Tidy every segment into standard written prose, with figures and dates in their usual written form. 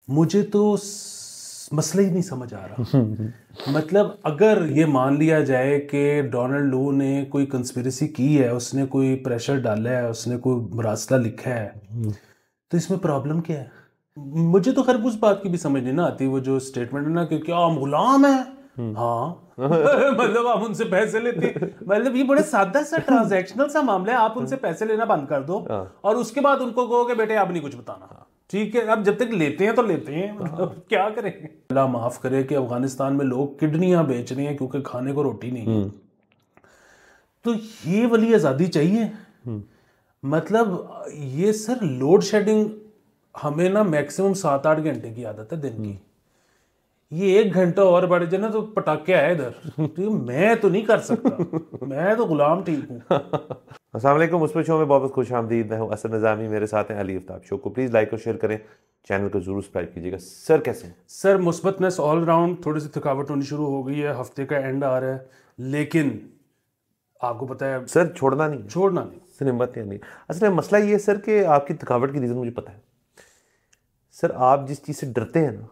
मुझे तो मसला ही नहीं समझ आ रहा। मतलब अगर ये मान लिया जाए कि डोनाल्ड लू ने कोई कंस्पिरेसी की है, उसने कोई प्रेशर डाला है, उसने कोई मरासला लिखा है, तो इसमें प्रॉब्लम क्या है? मुझे तो खैर उस बात की भी समझ नहीं ना आती, वो जो स्टेटमेंट है ना कि क्या हम गुलाम हैं। हाँ मतलब आप उनसे पैसे लेते हैं, मतलब ये बड़े सादा सा ट्रांजैक्शनल सा मामला है। आप उनसे पैसे लेना बंद कर दो और उसके बाद उनको कहो कि बेटे आप नहीं कुछ बताना। ठीक है, अब जब तक लेते हैं तो लेते हैं, मतलब क्या करेंगे। अल्लाह माफ करे कि अफगानिस्तान में लोग किडनियां बेच रहे हैं क्योंकि खाने को रोटी नहीं है। तो ये वाली आज़ादी चाहिए? मतलब ये सर लोड शेडिंग, हमें ना मैक्सिमम 7-8 घंटे की आदत है दिन की। ये 1 घंटा और बढ़ जाए ना तो पटाखे आए इधर। तो मैं तो नहीं कर सकता, मैं तो गुलाम ठीक हूँ। अस्सलाम वालेकुम, मुस्बत शो में बहुत खुश आमदीद। मैं हूँ असद निज़ामी, मेरे साथ हैं अली आफ्ताब। शो को प्लीज़ लाइक और शेयर करें, चैनल को जरूर सब्सक्राइब कीजिएगा। सर कैसे हैं? सर मुस्बतनेस ऑल राउंड, थोड़ी सी थकावट होनी शुरू हो गई है, हफ्ते का एंड आ रहा है, लेकिन आपको पता है सर छोड़ना नहीं है, छोड़ना नहीं। सर हिम्मत नहीं। असल में मसला ये है सर कि आपकी थकावट की रीज़न मुझे पता है। सर आप जिस चीज़ से डरते हैं ना,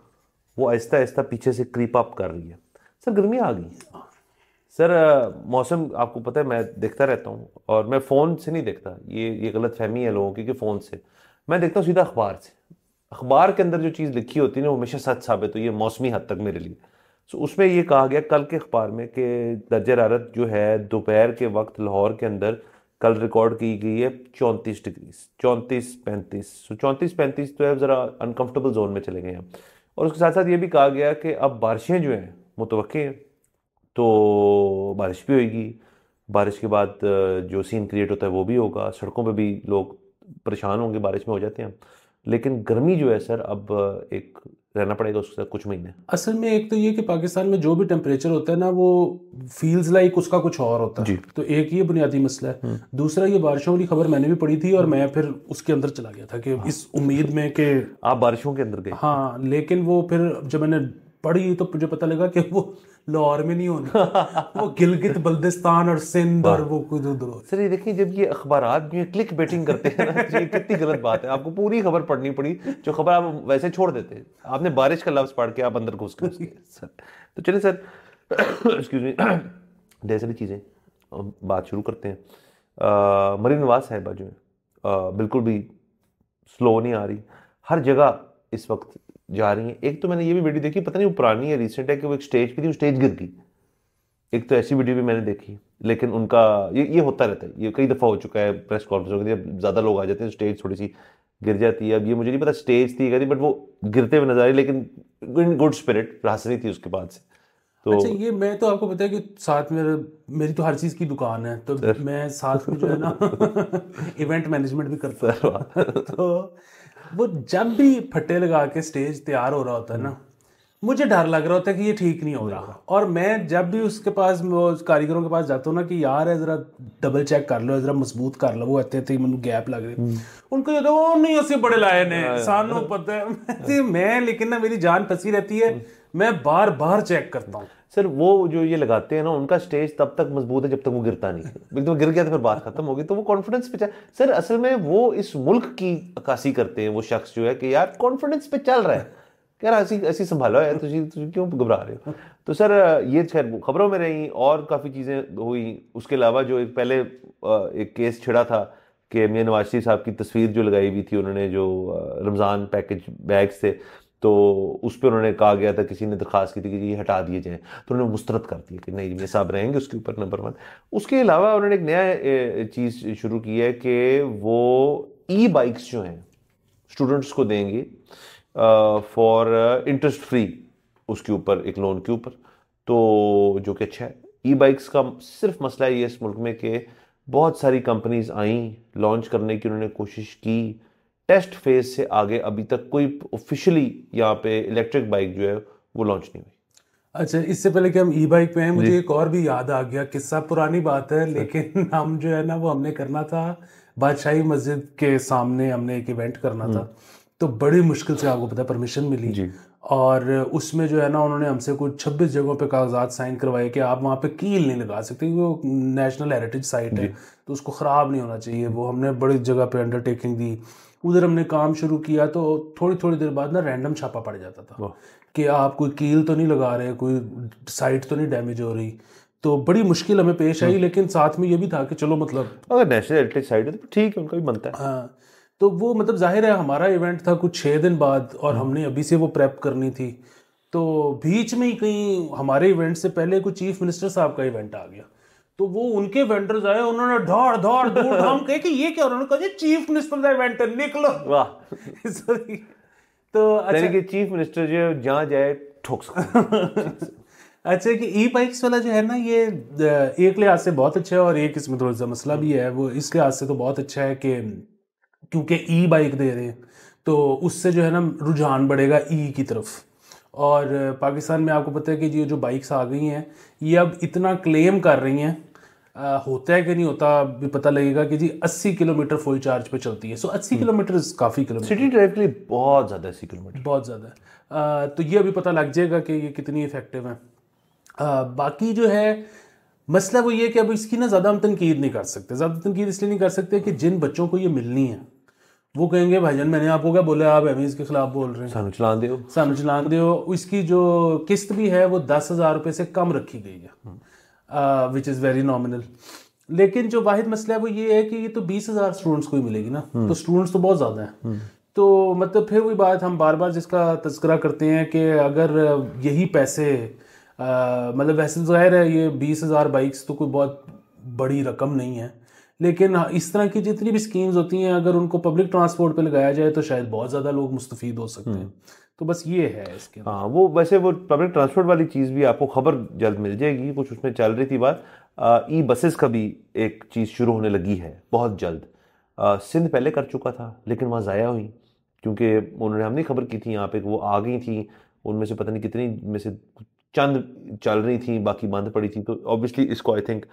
वो आहिस्ता आहिस्ता पीछे से क्रीप अप कर रही है। सर गर्मी आ गई सर। मौसम आपको पता है, मैं देखता रहता हूँ और मैं फ़ोन से नहीं देखता, ये गलत फहमी है लोगों की कि फ़ोन से। मैं देखता हूँ सीधा अखबार से। अखबार के अंदर जो चीज़ लिखी होती है ना, वो हमेशा सच साबित हुई है मौसमी हद तक मेरे लिए। सो उसमें ये कहा गया कल के अखबार में कि दर्जा हरारत जो है दोपहर के वक्त लाहौर के अंदर कल रिकॉर्ड की गई है 34 डिग्री, 34-35। सो 34-35 तो है, ज़रा अनकंफर्टेबल जोन में चले गए हैं। और उसके साथ साथ ये भी कहा गया कि अब बारिशें जो हैं मुतवक्के हैं, तो बारिश भी होगी। बारिश के बाद जो सीन क्रिएट होता है वो भी होगा, सड़कों पे भी लोग परेशान होंगे, बारिश में हो जाते हैं। लेकिन गर्मी जो है सर, अब एक रहना पड़ेगा उसके साथ कुछ महीने। असल में एक तो ये कि पाकिस्तान में जो भी टेम्परेचर होता है ना, वो फील्स लाइक उसका कुछ और होता जी। है। तो एक ये बुनियादी मसला है। दूसरा, ये बारिशों वाली खबर मैंने भी पढ़ी थी और मैं फिर उसके अंदर चला गया था कि इस उम्मीद में कि आप बारिशों के अंदर गए? हाँ, लेकिन वो फिर जब मैंने पढ़ी तो मुझे पता लगा कि वो लाहौर में नहीं होनी, वो गिलगित बल्दिस्तान और सिंध और वो कुछ उधर हो। सर ये देखिए, जब ये अखबारात जो है क्लिक बेटिंग करते हैं ना, तो ये कितनी गलत बात है। आपको पूरी खबर पढ़नी पड़ी, जो खबर आप वैसे छोड़ देते हैं। आपने बारिश का लफ्ज पढ़ के आप अंदर घुस गए सर। तो चलिए सर, एक्सक्यूज मी, ढेर सारी चीज़ें, बात शुरू करते हैं। मरीम नवाज साहिबा जो है बिल्कुल भी स्लो नहीं आ रही, हर जगह इस वक्त जा रही हैं। एक तो मैंने ये भी वीडियो देखी, पता नहीं वो पुरानी है रिसेंट है, कि वो एक स्टेज पे थी, वो स्टेज गिर गई। एक तो ऐसी वीडियो भी मैंने देखी। लेकिन उनका ये होता रहता है, ये कई दफ़ा हो चुका है प्रेस कॉन्फ्रेंस में, जब ज़्यादा लोग आ जाते हैं स्टेज थोड़ी सी गिर जाती है। अब ये मुझे नहीं पता स्टेज थी क्या थी, बट वो गिरते हुए नजर आ रही, लेकिन इन गुड स्पिरिट, हंस रही थी उसके बाद से। तो अच्छा, ये मैं तो आपको पता है कि साथ में मेरी तो हर चीज़ की दुकान है, तो मैं साथ में जो है ना इवेंट मैनेजमेंट भी करता हूँ। तो वो जब भी फट्टे लगा के स्टेज तैयार हो रहा होता है ना, मुझे डर लग रहा होता है कि ये ठीक नहीं हो रहा। और मैं जब भी उसके पास, वो कारीगरों के पास जाता हूँ ना कि यार है ज़रा डबल चेक कर लो, ज़रा मजबूत कर लो, वो इतने इतने मैंने गैप लग रही, उनको कहते वो नहीं असं बड़े लाए ने सानू पता है। मैं लेकिन ना मेरी जान फंसी रहती है, मैं बार बार चेक करता हूँ। सर वो जो ये लगाते हैं ना, उनका स्टेज तब तक मजबूत है जब तक वो गिरता नहीं है। तो गिर गया तो फिर बात खत्म होगी। तो वो कॉन्फिडेंस पे सर, असल में वो इस मुल्क की अक्कासी करते हैं वो शख्स जो है कि यार कॉन्फिडेंस पे चल रहा है, यार ऐसी ऐसी संभालो है, तुझे क्यों घबरा रहे हो। तो सर ये खैर खबरों में रही, और काफ़ी चीज़ें हुई। उसके अलावा जो एक पहले एक केस छिड़ा था कि मियां नवाज शरीफ साहब की तस्वीर जो लगाई हुई थी उन्होंने, जो रमज़ान पैकेज बैग्स थे, तो उस पर उन्होंने कहा गया था, किसी ने दरख्वास्त की थी कि ये हटा दिए जाएं, तो उन्होंने मुस्तरद कर दिया कि नहीं ये साहब रहेंगे उसके ऊपर, नंबर 1। उसके अलावा उन्होंने एक नया चीज़ शुरू की है कि वो ई बाइक्स जो हैं स्टूडेंट्स को देंगे फॉर इंटरेस्ट फ्री, उसके ऊपर एक लोन के ऊपर, तो जो कि अच्छा है। ई बाइक्स का सिर्फ मसला ये इस मुल्क में कि बहुत सारी कंपनीज आई लॉन्च करने की, उन्होंने कोशिश की, टेस्ट फेज से आगे अभी तक कोई ऑफिशियली यहाँ पे इलेक्ट्रिक बाइक जो है वो लॉन्च नहीं हुई। अच्छा, इससे पहले कि हम ई बाइक पे हैं, मुझे एक और भी याद आ गया किस्सा, पुरानी बात है लेकिन हम जो है ना वो हमने करना था बादशाही मस्जिद के सामने, हमने एक इवेंट करना था। तो बड़ी मुश्किल से आपको पता है परमिशन मिली। जी। और उसमें जो है ना उन्होंने हमसे कुछ 26 जगहों पे कागजात साइन करवाए कि आप वहाँ पे कील नहीं लगा सकते, वो नेशनल हेरिटेज साइट है, तो उसको ख़राब नहीं होना चाहिए। वो हमने बड़ी जगह पे अंडरटेकिंग दी, उधर हमने काम शुरू किया तो थोड़ी थोड़ी देर बाद ना रैंडम छापा पड़ जाता था कि आप कोई कील तो नहीं लगा रहे, कोई साइट तो नहीं डैमेज हो रही। तो बड़ी मुश्किल हमें पेश आई, लेकिन साथ में ये भी था कि चलो मतलब अगर नेशनल हेरिटेज साइट है तो ठीक है, उनका भी बनता है। हाँ, तो वो मतलब जाहिर है हमारा इवेंट था कुछ 6 दिन बाद और हमने अभी से वो प्रेप करनी थी। तो बीच में ही कहीं हमारे इवेंट से पहले कुछ चीफ मिनिस्टर साहब का इवेंट आ गया, तो वो उनके वेंडर्स आए, उन्होंने धाड़ धाड़ दूर हम कहे कि ये क्या, उन्होंने कहा जी चीफ मिनिस्टर का इवेंट है, निकलो। वाह। सॉरी। तो अच्छा कि चीफ मिनिस्टर जो है जहाँ जाए ठोक सकते। अच्छा कि ई बाइक्स वाला जो है ना, ये एक लिहाज से बहुत अच्छा है और एक इसमें थोड़ा सा मसला भी है। वो इस लिहाज से तो बहुत अच्छा है कि क्योंकि ई बाइक दे रहे हैं तो उससे जो है ना रुझान बढ़ेगा ई की तरफ। और पाकिस्तान में आपको पता है कि ये जो बाइक्स आ गई हैं ये अब इतना क्लेम कर रही हैं, होता है कि नहीं होता भी पता लगेगा कि जी 80 किलोमीटर फुल चार्ज पे चलती है। सो 80 किलोमीटर काफ़ी किलोमीटर, सिटी ड्राइव के लिए बहुत ज़्यादा 80 किलोमीटर बहुत ज़्यादा है। तो ये अभी पता लग जाएगा कि ये कितनी इफेक्टिव है। बाकी जो है मसला वो ये कि अब इसकी ना ज़्यादा हम तनकीद नहीं कर सकते। ज़्यादा तनकीद इसलिए नहीं कर सकते कि जिन बच्चों को ये मिलनी है वो कहेंगे भाईजान मैंने आपको क्या बोला, आप एम के खिलाफ बोल रहे हैं, सानू चलान दो। इसकी जो किस्त भी है वो 10,000 रुपये से कम रखी गई है, विच इज़ वेरी नॉमिनल। लेकिन जो वाहिद मसला है वो ये है कि ये तो 20,000 स्टूडेंट्स को ही मिलेगी ना, तो स्टूडेंट्स तो बहुत ज़्यादा हैं। तो मतलब फिर वही बात हम बार बार जिसका तस्करा करते हैं कि अगर यही पैसे मतलब वैसे तो ज़ाहिर है ये 20,000 बाइक्स तो कोई बहुत बड़ी रकम नहीं है, लेकिन इस तरह की जितनी भी स्कीम्स होती हैं अगर उनको पब्लिक ट्रांसपोर्ट पे लगाया जाए तो शायद बहुत ज़्यादा लोग मुस्तफ़ीद हो सकते हैं। तो बस ये है इसके। हाँ, वो वैसे वो पब्लिक ट्रांसपोर्ट वाली चीज़ भी आपको खबर जल्द मिल जाएगी, कुछ उसमें चल रही थी बात। ई बसेस का भी एक चीज़ शुरू होने लगी है बहुत जल्द। सिंध पहले कर चुका था लेकिन वहाँ ज़ाया हुई, क्योंकि उन्होंने हमने खबर की थी यहाँ पे कि वो आ गई थी, उनमें से पता नहीं कितनी में से चंद चल रही थी, बाकी बंद पड़ी थी। तो ऑब्वियसली इसको आई थिंक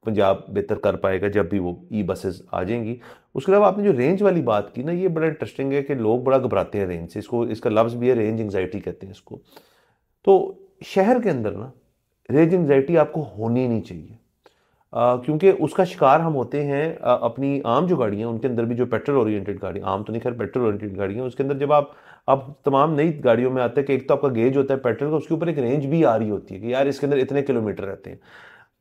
पंजाब बेहतर कर पाएगा जब भी वो ई बसेस आ जाएंगी। उसके अलावा आपने जो रेंज वाली बात की ना, ये बड़ा इंटरेस्टिंग है कि लोग बड़ा घबराते हैं रेंज से। इसको इसका लफ्ज़ भी है रेंज एंग्जाइटी कहते हैं इसको। तो शहर के अंदर ना रेंज एंग्जाइटी आपको होनी नहीं चाहिए, क्योंकि उसका शिकार हम होते हैं अपनी आम जो गाड़ियाँ उनके अंदर भी, जो पेट्रोल ओरिएंटेड गाड़ी, आम तो नहीं खैर पेट्रोल ओरिएंटेड गाड़ियाँ, उसके अंदर जब आप तमाम नई गाड़ियों में आते हैं कि एक तो आपका गेज होता है पेट्रोल का, उसके ऊपर एक रेंज भी आ रही होती है कि यार इसके अंदर इतने किलोमीटर रहते हैं।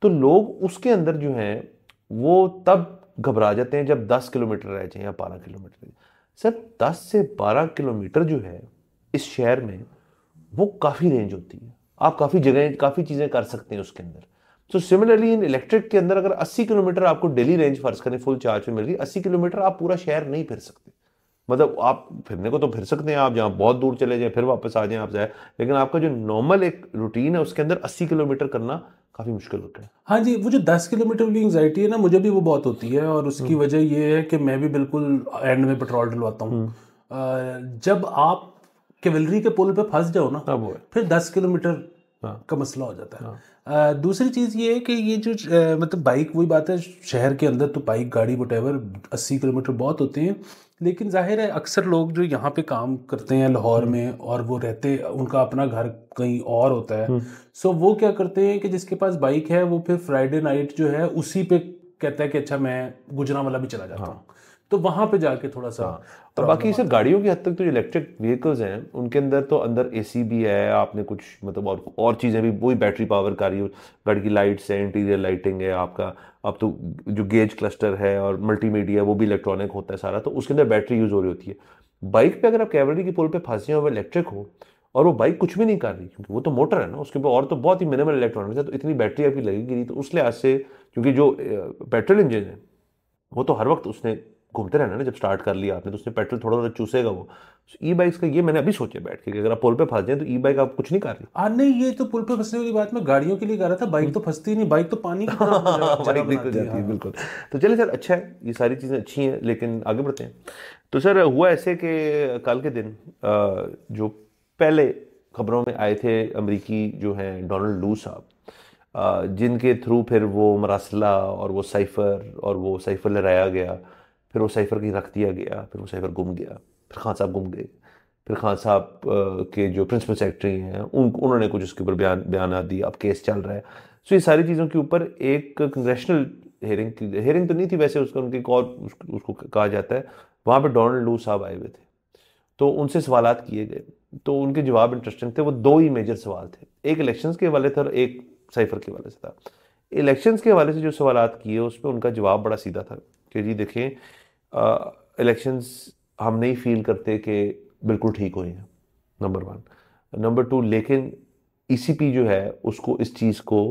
तो लोग उसके अंदर जो हैं वो तब घबरा जाते हैं जब 10 किलोमीटर रह जाए या 12 किलोमीटर। सर 10 से 12 किलोमीटर जो है इस शहर में वो काफ़ी रेंज होती है, आप काफ़ी जगह काफ़ी चीज़ें कर सकते हैं उसके अंदर। तो सिमिलरली इन इलेक्ट्रिक के अंदर अगर 80 किलोमीटर आपको डेली रेंज फर्ज करें फुल चार्ज पे मिल रही है, 80 किलोमीटर आप पूरा शहर नहीं फिर सकते। मतलब आप फिरने को तो फिर सकते हैं, आप जहाँ बहुत दूर चले जाएं फिर वापस आ जाएं आप जाए, लेकिन आपका जो नॉर्मल एक रूटीन है उसके अंदर 80 किलोमीटर करना काफ़ी मुश्किल होता है। हाँ जी, वो जो 10 किलोमीटर वाली एंग्जाइटी है ना, मुझे भी वो बहुत होती है और उसकी वजह ये है कि मैं भी बिल्कुल एंड में पेट्रोल डलवाता हूँ। जब आप कैवलरी के पुल पे फंस जाओ ना फिर 10 किलोमीटर का मसला हो जाता है। दूसरी चीज़ ये है कि ये जो मतलब बाइक, वही बात है शहर के अंदर तो बाइक गाड़ी वटेवर 80 किलोमीटर बहुत होते हैं, लेकिन जाहिर है अक्सर लोग जो यहाँ पे काम करते हैं लाहौर में और वो रहते, उनका अपना घर कहीं और होता है, सो वो क्या करते हैं कि जिसके पास बाइक है वो फिर फ्राइडे नाइट जो है उसी पे कहता है कि अच्छा मैं गुजरांवाला भी चला जाता हूँ, तो वहाँ पे जाके थोड़ा सा। और बाकी सिर्फ गाड़ियों की हद तक तो जो इलेक्ट्रिक व्हीकल्स हैं उनके अंदर तो अंदर एसी भी है, आपने कुछ मतलब और चीज़ें भी, वही बैटरी पावर का रही, गाड़ी की लाइट्स है, इंटीरियर लाइटिंग है आपका, अब तो जो गेज क्लस्टर है और मल्टीमीडिया वो भी इलेक्ट्रॉनिक होता है सारा, तो उसके अंदर बैटरी यूज़ हो रही होती है। बाइक पे अगर आप कैवलरी की पुल पे फंसे हो, वो इलेक्ट्रिक हो और वो बाइक कुछ भी नहीं कर रही, क्योंकि वो तो मोटर है ना उसके ऊपर, और तो बहुत ही मिनिमल इलेक्ट्रॉनिक्स है, तो इतनी बैटरी आपकी लगेगी नहीं। तो उस लिहाज से क्योंकि जो पेट्रोल इंजन है वो तो हर वक्त उसने घूमते रहना ना, जब स्टार्ट कर लिया आपने तो उसने पेट्रोल थोड़ा थोड़ा चूसेगा वो। ई बाइक्स का ये मैंने अभी सोचा बैठ के कि अगर आप पुल पे फंस जाए तो ई बाइक आप कुछ नहीं कर रही। नहीं, ये तो पुल पे फंसने वाली बात मैं गाड़ियों के लिए कर रहा था, बाइक तो फंसती नहीं, बाइक तो पानी की तरह निकल जाती है। बिल्कुल। तो चलिए सर, अच्छा है, ये सारी चीज़ें अच्छी हैं, लेकिन आगे बढ़ते हैं। तो सर हुआ ऐसे कि कल के दिन जो पहले खबरों में आए थे अमरीकी जो हैं डोनाल्ड लू साहब, जिनके थ्रू फिर वो मरासला और वो साइफर लहराया गया, फिर वो साइफर कहीं रख दिया गया, फिर वो साइफर गुम गया, फिर खान साहब गुम गए, फिर खान साहब के जो प्रिंसिपल सेक्रेटरी हैं उन्होंने कुछ उसके ऊपर बयान दिए, अब केस चल रहा है। सो ये सारी चीज़ों के ऊपर एक कंग्रेशनल हेयरिंग तो नहीं थी वैसे, उसका उनकी और उसको कहा जाता है, वहाँ पे डोनाल्ड लू साहब आए हुए थे, तो उनसे सवालात किए गए, तो उनके जवाब इंटरेस्टिंग थे। वो दो ही मेजर सवाल थे, एक इलेक्शंस के हवाले था और एक साइफर के हवाले से था। इलेक्शंस के हवाले से जो सवालात किए उस पर उनका जवाब बड़ा सीधा था कि जी देखें, इलेक्शंस हम नहीं फील करते कि बिल्कुल ठीक हुए हैं, नंबर वन। नंबर टू, लेकिन ईसीपी जो है उसको इस चीज़ को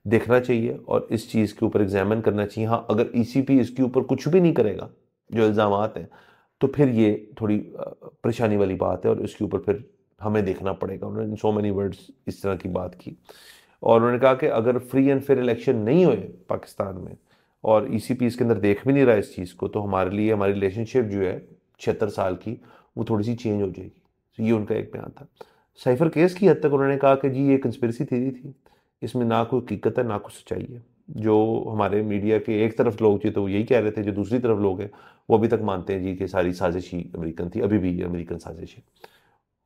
देखना चाहिए और इस चीज़ के ऊपर एग्जामिन करना चाहिए। हाँ, अगर ईसीपी इसके ऊपर कुछ भी नहीं करेगा, जो इल्ज़ामात हैं, तो फिर ये थोड़ी परेशानी वाली बात है और इसके ऊपर फिर हमें देखना पड़ेगा। उन्होंने सो मेनी वर्ड्स इस तरह की बात की और उन्होंने कहा कि अगर फ्री एंड फेयर इलेक्शन नहीं हुए पाकिस्तान में और ईसीपी इसके अंदर देख भी नहीं रहा इस चीज़ को, तो हमारे लिए हमारी रिलेशनशिप जो है 76 साल की वो थोड़ी सी चेंज हो जाएगी। तो ये उनका एक बयान था। साइफर केस की हद तक उन्होंने कहा कि जी ये कंस्पिरेसी थ्योरी थी, इसमें ना कोई हकीकत है ना कुछ सच्चाई है। जो हमारे मीडिया के एक तरफ लोग थे तो वो यही कह रहे थे, जो दूसरी तरफ लोग हैं वो अभी तक मानते हैं जी कि सारी साजिश ही अमेरिकन थी, अभी भी अमेरिकन साजिश है।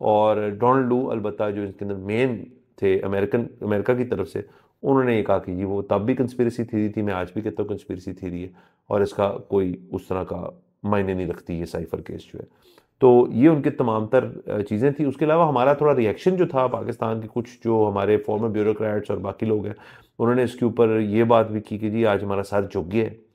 और डोनाल्ड लू अलबत्ता जो इसके अंदर मेन थे अमेरिका की तरफ से, उन्होंने ये कहा कि जी वो तब भी कंस्पिरेसी थ्योरी थी, मैं आज भी कहता हूँ कंस्पिरेसी थ्योरी है और इसका कोई उस तरह का मायने नहीं रखती ये साइफर केस जो है। तो ये उनके तमाम तर चीज़ें थी। उसके अलावा हमारा थोड़ा रिएक्शन जो था पाकिस्तान के कुछ जो हमारे फॉर्मर ब्यूरोक्रेट्स और बाकी लोग हैं, उन्होंने इसके ऊपर ये बात भी की कि जी आज हमारा सर झुक गया है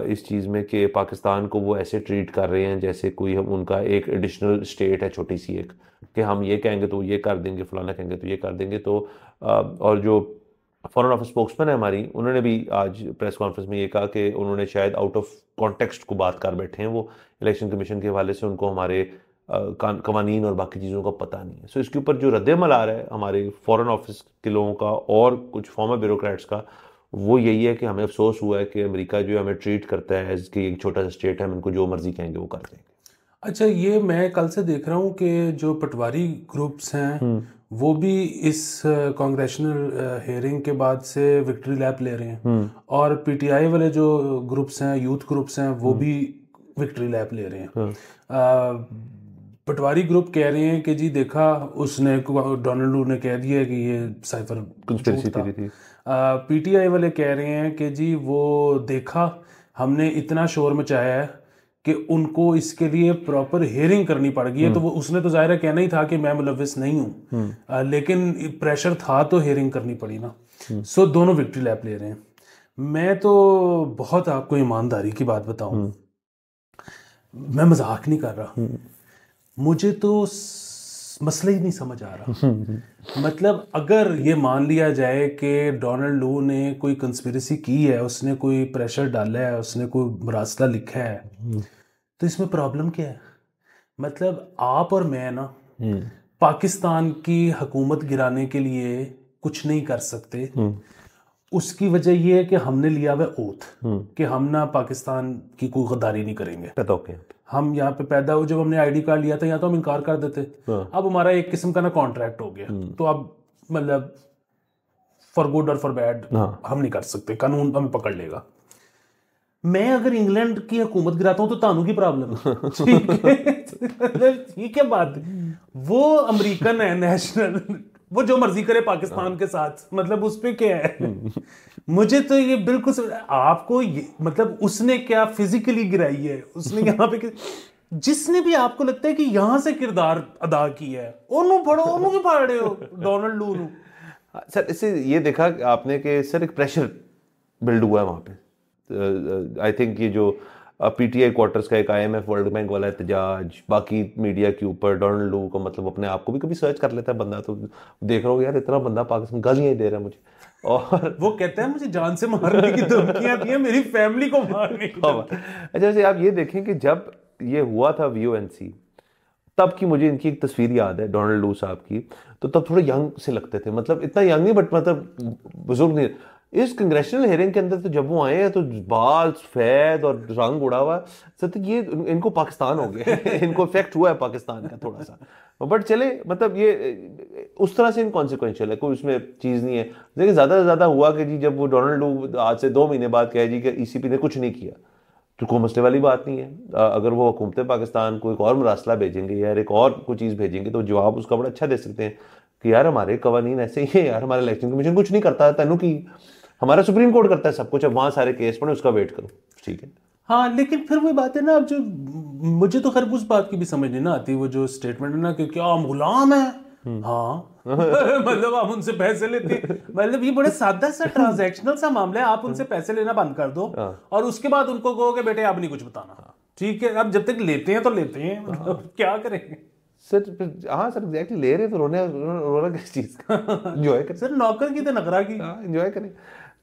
इस चीज़ में कि पाकिस्तान को वो ऐसे ट्रीट कर रहे हैं जैसे कोई हम उनका एक एडिशनल स्टेट है, छोटी सी एक, कि हम ये कहेंगे तो ये कर देंगे, फलाना कहेंगे तो ये कर देंगे। तो और जो फॉरेन ऑफिस स्पोक्समैन है हमारी, उन्होंने भी आज प्रेस कॉन्फ्रेंस में ये कहा कि उन्होंने शायद आउट ऑफ कॉन्टेक्स्ट को बात कर बैठे हैं, वो इलेक्शन कमीशन के हवाले से उनको हमारे कवानीन और बाकी चीज़ों का पता नहीं है। सो इसके ऊपर जो रद्द-ए-अमल आ रहा है हमारे फॉरेन ऑफिस के लोगों का और कुछ फॉर्मर ब्यूरोक्रेट्स का, वो यही है कि हमें अफसोस हुआ है कि अमेरिका जो हमें ट्रीट करता है एज कि एक छोटा सा स्टेट है, हम इनको जो मर्जी कहेंगे वो कर देंगे। अच्छा, ये मैं कल से देख रहा हूँ कि जो पटवारी ग्रुप्स हैं वो भी इस कांग्रेशनल हेयरिंग के बाद से विक्ट्री लैप ले रहे हैं और पीटीआई वाले जो ग्रुप्स हैं, यूथ ग्रुप्स हैं, वो भी विक्ट्री लैप ले रहे हैं। पटवारी ग्रुप कह रहे हैं कि जी देखा, उसने डोनाल्ड लू ने कह दिया कि ये साइफर कंस्पिरेसी थ्योरी थी। पीटीआई वाले कह रहे हैं कि जी वो देखा, हमने इतना शोर मचाया है कि उनको इसके लिए प्रॉपर हियरिंग करनी पड़ गई है। तो वो उसने तो जाहिर है कहना ही था कि मैं मुलविस नहीं हूँ, लेकिन प्रेशर था तो हियरिंग करनी पड़ी ना। सो दोनों विक्ट्री लैप ले रहे हैं। मैं तो बहुत आपको ईमानदारी की बात बताऊं, मैं मजाक नहीं कर रहा, मुझे तो मसला ही नहीं समझ आ रहा। मतलब अगर ये मान लिया जाए कि डोनाल्ड लू ने कोई कंस्पिरेसी की है, उसने कोई प्रेशर डाला है, उसने कोई मरासला लिखा है, तो इसमें प्रॉब्लम क्या है? मतलब आप और मैं ना पाकिस्तान की हुकूमत गिराने के लिए कुछ नहीं कर सकते। उसकी वजह यह है कि हमने लिया हुआ ओथ कि हम ना पाकिस्तान की कोई गद्दारी नहीं करेंगे। हम यहाँ पे पैदा हुए, जब हमने आईडी कार्ड लिया था यहाँ तो हम इनकार कर देते। अब हमारा एक किस्म का ना कॉन्ट्रैक्ट हो गया, तो अब मतलब फॉर गुड और फॉर बैड हम नहीं कर सकते, कानून हमें पकड़ लेगा। मैं अगर इंग्लैंड की हुकूमत गिराता हूं तो तानू की प्रॉब्लम ठीक है बात। वो अमेरिकन है, नेशनल, वो जो मर्जी करे पाकिस्तान के साथ, मतलब उस पे क्या है? मुझे तो ये बिल्कुल आपको ये, मतलब उसने क्या फिजिकली गिराई है, उसने यहाँ पे जिसने भी आपको लगता है कि यहां से किरदार अदा किया है, ओनू पढ़ो, ओनू क्यों पढ़ रहे हो डोनाल्ड लू नू? सर इससे ये देखा आपने कि सर एक प्रेशर बिल्ड हुआ है वहां पे। आई थिंक ये जो पीटीआई क्वार्टर्स का एक आईएमएफ वर्ल्ड बैंक वाला एहतजाज, बाकी मीडिया के ऊपर डोनाल्ड लू का मतलब अपने आप को भी कभी सर्च कर लेता है बंदा, तो देख रहा हूँ यार इतना बंदा पाकिस्तान गालियां दे रहा है मुझे, और वो कहता है मुझे जान से मारने की धमकियां दी है, मेरी फैमिली को मारने की। अच्छा, जैसे आप ये देखें कि जब ये हुआ था VONC, तब की मुझे इनकी एक तस्वीर याद है डोनाल्ड लू साहब की, तो तब थोड़े यंग से लगते थे, मतलब इतना यंग नहीं बट मतलब बुजुर्ग नहीं। इस कंग्रेशनल हेयरिंग के अंदर तो जब वो आए हैं तो बाल सफेद और रंग उड़ा हुआ, सर ये इनको पाकिस्तान हो गया इनको इफेक्ट हुआ है पाकिस्तान का थोड़ा सा, बट चले मतलब ये उस तरह से इनकॉन्सिक्वेंशियल है, कोई उसमें चीज़ नहीं है। लेकिन ज़्यादा से ज़्यादा हुआ कि जी जब वो डोनाल्ड लू आज से 2 महीने बाद कहे जी कि ईसीपी ने कुछ नहीं किया, तो कोई मसले वाली बात नहीं है। अगर वो हुकूमत पाकिस्तान को एक और मरासला भेजेंगे यार, एक और कोई चीज़ भेजेंगे, तो जवाब उसका बड़ा अच्छा दे सकते हैं कि यार हमारे कवानीन ऐसे ही है यार, हमारा इलेक्शन कमीशन कुछ नहीं करता है, तेनों की हमारा सुप्रीम कोर्ट करता है सब कुछ, अब वहाँ सारे केस पड़े, उसका वेट करो, ठीक है। हाँ, लेकिन फिर वही बात है ना, अब जो मुझे तो खैर उस बात की भी समझ नहीं ना आती, वो जो स्टेटमेंट है ना कि क्या हम गुलाम है। हाँ मतलब आप उनसे पैसे लेते हैं, मतलब ये बड़े सादा सा ट्रांजैक्शनल सा मामला है। आप उनसे पैसे लेना बंद कर दो और उसके बाद उनको कहो कि बेटे अब नहीं कुछ बताना। ठीक है, अब जब तक लेते हैं तो लेते हैं, मतलब क्या करेंगे सर। हाँ सर, एग्जैक्टली, ले रहे तो रोना किस चीज का, एंजॉय करें सर, नौकर की तो नकरा की। हाँ, एंजॉय करें।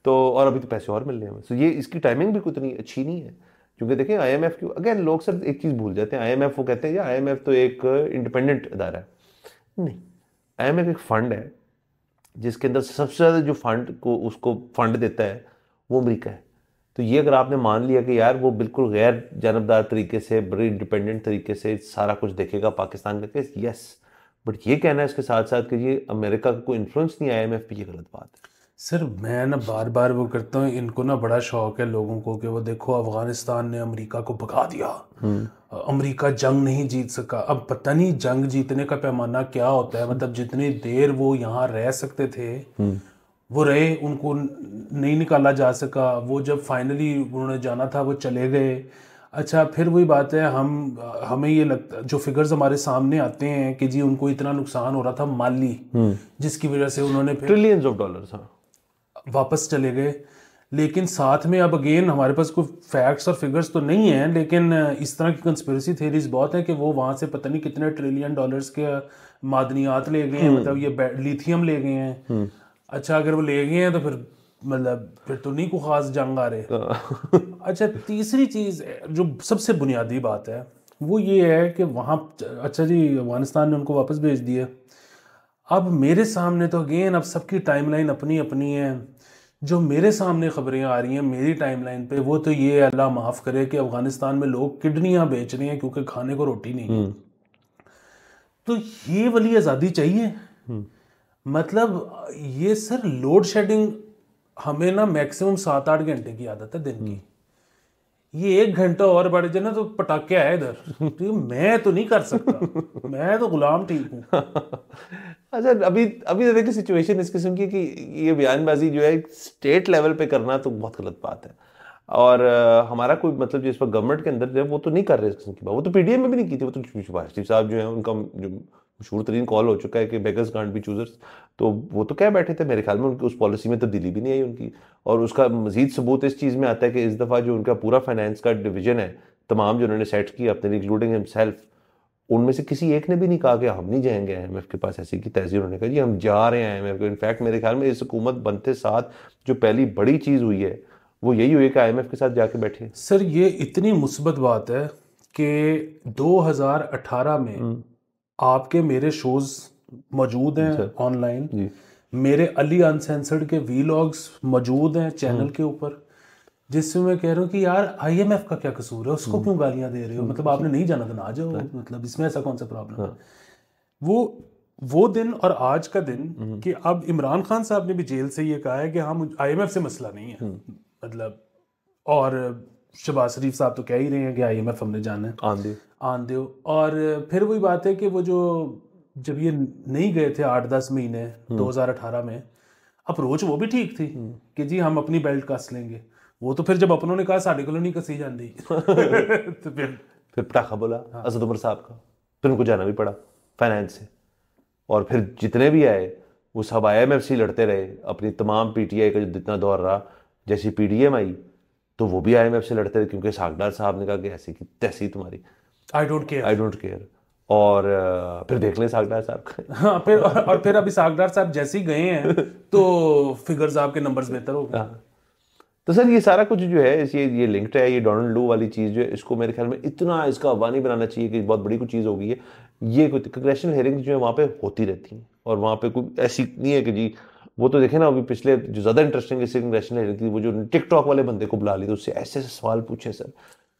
तो और अभी तो पैसे और मिल रहे हैं हमें, तो ये इसकी टाइमिंग भी उतनी अच्छी नहीं है। क्योंकि देखें आईएमएफ की, अगेन लोग सर एक चीज भूल जाते हैं, आईएमएफ वो कहते हैं या आईएमएफ तो एक इंडिपेंडेंट अदारा है। नहीं, आईएमएफ एक फंड है जिसके अंदर सबसे ज़्यादा जो फंड को उसको फंड देता है वो अमेरिका है। तो ये अगर आपने मान लिया कि यार वो बिल्कुल गैर जानबदार तरीके से, बड़े इंडिपेंडेंट तरीके से सारा कुछ देखेगा पाकिस्तान का केस, यस, बट ये कहना है इसके साथ साथ कि ये अमेरिका का कोई इन्फ्लुएंस नहीं आया आईएमएफ पे, ये गलत बात है। सर मैं ना बार बार वो करता हूँ, इनको ना बड़ा शौक है लोगों को कि वो देखो अफगानिस्तान ने अमेरिका को भगा दिया, अमेरिका जंग नहीं जीत सका। अब पता नहीं जंग जीतने का पैमाना क्या होता है, मतलब जितनी देर वो यहाँ रह सकते थे वो रहे, उनको नहीं निकाला जा सका। वो जब फाइनली उन्होंने जाना था वो चले गए। अच्छा, फिर वही बात है, हमें ये लगता, जो फिगर्स हमारे सामने आते हैं कि जी उनको इतना नुकसान हो रहा था माली, जिसकी वजह से उन्होंने फिर ट्रिलियंस ऑफ डॉलर्स वापस चले गए। लेकिन साथ में अब अगेन हमारे पास कोई फैक्ट्स और फिगर्स तो नहीं है, लेकिन इस तरह की कंस्पिरेसी थ्योरीज बहुत है कि वो वहाँ से पता नहीं कितने ट्रिलियन डॉलर्स के मादनियात ले गए हैं, मतलब ये लिथियम ले गए हैं। अच्छा, अगर वो ले गए हैं तो फिर मतलब फिर तो नहीं को खास जंग आ रहे। अच्छा, तीसरी चीज़ जो सबसे बुनियादी बात है वो ये है कि वहाँ, अच्छा जी अफगानिस्तान ने उनको वापस भेज दिया। अब मेरे सामने तो अगेन अब सबकी टाइमलाइन अपनी अपनी है। जो मेरे सामने खबरें आ रही हैं मेरी टाइमलाइन पे, वो तो ये अल्लाह माफ़ करे कि अफगानिस्तान में लोग किडनियाँ बेच रहे हैं क्योंकि खाने को रोटी नहीं है। तो ये वाली आज़ादी चाहिए? मतलब ये सर लोड शेडिंग, हमें ना मैक्सिमम 7-8 घंटे की आदत है दिन की। ये 1 घंटा और बढ़ जाए ना तो पटाखे आए इधर। तो मैं तो नहीं कर सकता, मैं तो गुलाम ठीक हूँ। अच्छा, अभी अभी तो देखिए सिचुएशन इस किस्म की कि ये बयानबाजी जो है स्टेट लेवल पे करना तो बहुत गलत बात है। और हमारा कोई मतलब जिस पर गवर्नमेंट के अंदर जो है वो तो नहीं कर रहे इस किस्म की बात, वो तो पीडीएम में भी नहीं की थी। वो तो शहबाज शरीफ साहब जो है उनका जो मशहूर तरीन कॉल हो चुका है कि बेगर्स कांट बी चूजर्स, तो वो तो क्या बैठे थे, मेरे ख्याल में उनकी उस पॉलिसी में तब्दीली भी नहीं आई उनकी। और उसका मजीद सबूत इस चीज़ में आता है कि इस दफ़ा जो उनका पूरा फाइनेंस का डिवीजन है, तमाम जो उन्होंने सेट किया अपने, इंक्लूडिंग हिमसेल्फ, उनमें से किसी एक ने भी नहीं कहा कि हम नहीं जाएंगे आईएमएफ के पास। ऐसी की तहजीब उन्होंने कहा जी हम जा रहे हैं आईएमएफ को। इनफैक्ट मेरे ख्याल में इस हुकूमत बनते साथ जो पहली बड़ी चीज़ हुई है वो यही हुई कि आईएमएफ के साथ जाके बैठे। सर ये इतनी मुस्बत बात है कि 2018 में आपके मेरे शोज मौजूद हैं ऑनलाइन, मेरे अली अनसेंसर्ड के वीलॉग्स मौजूद हैं चैनल के ऊपर, जिससे मैं कह रहा हूँ कि यार आईएमएफ का क्या कसूर है, उसको क्यों गालियां दे रहे हो, मतलब आपने नहीं जाना तो ना जाओ, मतलब इसमें ऐसा कौन सा प्रॉब्लम है। वो दिन और आज का दिन कि अब इमरान खान साहब ने भी जेल से ये कहा है कि हाँ आईएमएफ से मसला नहीं है, मतलब, और शहबाज शरीफ साहब तो कह ही रहे हैं कि आईएमएफ हमने जाना है, आन दो। और फिर वही बात है कि वो जो जब ये नहीं गए थे 8-10 महीने 2018 में, अप्रोच वो भी ठीक थी कि जी हम अपनी बेल्ट कस लेंगे। वो तो फिर जब अपनों ने कहा साढ़े किलो नहीं कसी जाती तो फिर पटाखा बोला असद उमर साहब का, फिर उनको जाना भी पड़ा फाइनेंस से। और फिर जितने भी आए वो सब आईएमएफ से लड़ते रहे, अपनी तमाम पीटीआई का जो जितना दौर रहा, जैसी पीडीएम आई तो वो भी आईएमएफ से लड़ते रहे, क्योंकि सागदार साहब ने कहा कि ऐसी की तैसी तुम्हारी, आई डोंट केयर। और फिर देख लें सागदार साहब का। हाँ, फिर अभी सागदार साहब जैसे ही गए हैं तो फिगर्स आपके नंबर्स बेहतर हो गए। तो सर ये सारा कुछ जो है ये लिंक्ड है, ये डोनाल्ड लू वाली चीज़ जो है, इसको मेरे ख्याल में इतना इसका अफवाह नहीं बनाना चाहिए कि बहुत बड़ी कोई चीज़ हो गई है। ये कोई कांग्रेचुअल हेयरिंग जो है वहाँ पे होती रहती हैं, और वहाँ पे कोई ऐसी नहीं है कि जी वो तो देखे ना, अभी पिछले जो ज़्यादा इंटरेस्टिंग इससे कांग्रेचुअल हेयरिंग थी, वो जो टिकटॉक वाले बंदे को बुला ली तो उससे ऐसे सवाल पूछे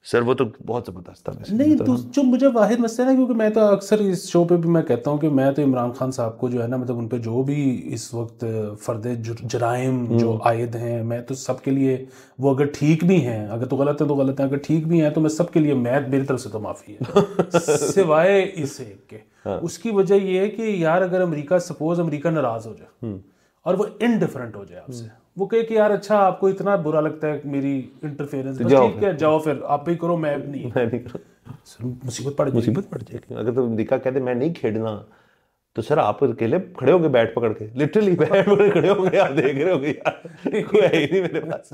सर वो तो बहुत ज़बरदस्त था। नहीं तो जो मुझे वाहिद मसला है ना, क्योंकि मैं तो अक्सर इस शो पे भी मैं कहता हूँ कि मैं तो इमरान खान साहब को जो है ना, मतलब उन पे जो भी इस वक्त फर्दे जराइम जो आयद हैं, मैं तो सबके लिए, वो अगर ठीक भी हैं, अगर तो गलत है तो गलत है, अगर ठीक भी हैं तो मैं सबके लिए, मैं मेरी तरफ से तो माफ़ी है सिवाय इस एक के। उसकी वजह ये है कि यार अगर अमेरिका, सपोज अमेरिका नाराज़ हो जाए और वो इनडिफरेंट हो जाए आपसे, वो कहे कि यार अच्छा आपको इतना बुरा लगता है मेरी इंटरफेरेंस, तो जाओ ठीक है जाओ फिर आप भी करो, मैं नहीं, मैं नहीं करूँ, सर मुसीबत पड़ जाएगी। मुसीबत पड़ जाएगी। अगर तो अमेरिका कहते मैं नहीं खेलना, तो सर आप अकेले खड़े होगे बैट पकड़ के, लिटरली बैट पकड़ खड़े होंगे, आप देख रहे होगे यार कोई है ही नहीं मेरे पास।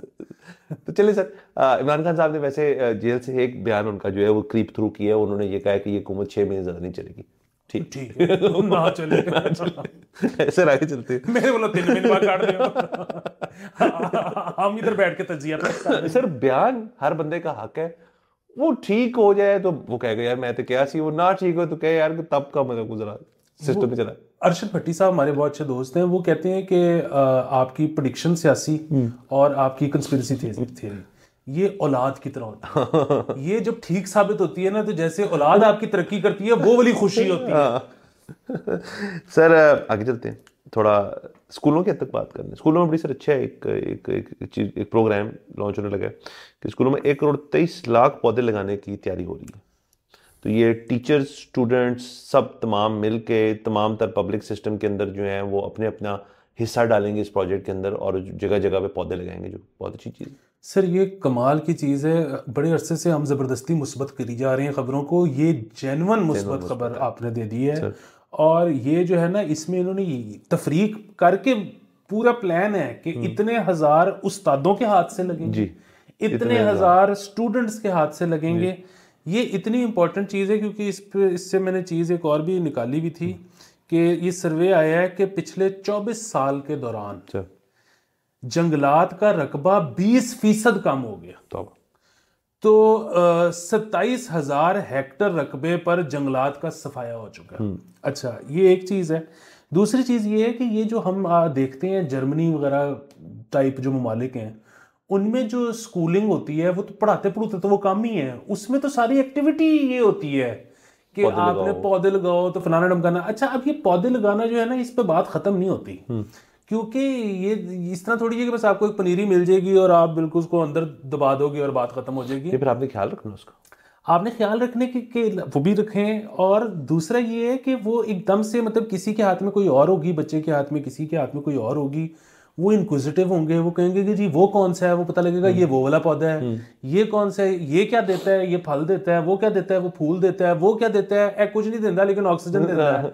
तो चलिए सर, इमरान खान साहब ने वैसे जेल से एक बयान उनका जो है वो क्रीप थ्रू किया, उन्होंने ये कहा कि ये हुकूमत 6 महीने ज्यादा नहीं चलेगी। ठीक है ना चले ऐसे आगे चलते हैं। मेरे बोला 3 महीने बाद काट दिया हम इधर बैठ के तजिया पे। सर बयान हर बंदे का हक है, वो ठीक हो जाए तो वो कहेगा यार मैं तो क्या सी, वो ना ठीक हो तो कहे यार तब का मतलब गुजरा सिस्टम में चला। अरशद भट्टी साहब हमारे बहुत अच्छे दोस्त हैं, वो कहते हैं कि आपकी प्रेडिक्शन सियासी और आपकी कंस्पिरेसी थ्योरी ये औलाद की तरह होती है। ये जब ठीक साबित होती है ना, तो जैसे औलाद आपकी तरक्की करती है वो वाली खुशी होती है। सर आगे चलते हैं, थोड़ा स्कूलों के हद तक बात करते हैं। स्कूलों में बड़ी सर अच्छा है एक प्रोग्राम लॉन्च होने लगा है कि स्कूलों में 1,23,00,000 पौधे लगाने की तैयारी हो रही है। तो ये टीचर्स, स्टूडेंट्स सब तमाम मिल के तमाम तर पब्लिक सिस्टम के अंदर जो है वो अपने अपना हिस्सा डालेंगे इस प्रोजेक्ट के अंदर, और जगह जगह पे पौधे लगाएंगे, जो बहुत अच्छी चीज़ है। सर ये कमाल की चीज़ है, बड़े अरसे से हम ज़बरदस्ती मुस्बत करी जा रहे हैं खबरों को, ये जेन्युइन मुस्बत खबर आपने दे दी है। और ये जो है ना, इसमें इन्होंने तफरीक करके पूरा प्लान है कि इतने हजार उस्तादों के हाथ से लगेंगे, इतने हजार स्टूडेंट्स के हाथ से लगेंगे। ये इतनी इंपॉर्टेंट चीज़ है क्योंकि इससे मैंने चीज़ एक और भी निकाली हुई थी कि ये सर्वे आया है कि पिछले 24 साल के दौरान जंगलात का रकबा 20% कम हो गया। तो 27,000 हेक्टर रकबे पर जंगलात का सफाया हो चुका है। अच्छा, ये एक चीज़ है। दूसरी चीज़ ये है कि ये जो हम देखते हैं जर्मनी वगैरह टाइप जो ममालिक हैं, उनमें जो स्कूलिंग होती है वो तो पढ़ाते पढ़ाते तो वो काम ही है, उसमें तो सारी एक्टिविटी ये होती है कि आपने पौधे लगाओ तो फलाना ढमकाना। अच्छा, अब ये पौधे लगाना जो है ना, इस पे बात खत्म नहीं होती, क्योंकि ये इस तरह थोड़ी है कि बस आपको एक पनीरी मिल जाएगी और आप बिल्कुल उसको अंदर दबा दोगे और बात खत्म हो जाएगी। फिर आपने ख्याल रखना उसका, आपने ख्याल रखने के वो भी रखें। और दूसरा ये है कि वो एकदम से मतलब किसी के हाथ में कोई और होगी, बच्चे के हाथ में, किसी के हाथ में कोई और होगी, वो इंक्विजिटिव होंगे, वो कहेंगे कि जी वो कौन सा है, वो पता लगेगा ये वो वाला पौधा है, ये कौन सा है, ये क्या देता है, ये फल देता है, वो क्या देता है, वो फूल देता है, वो क्या देता है, कुछ नहीं देता लेकिन ऑक्सीजन देता है।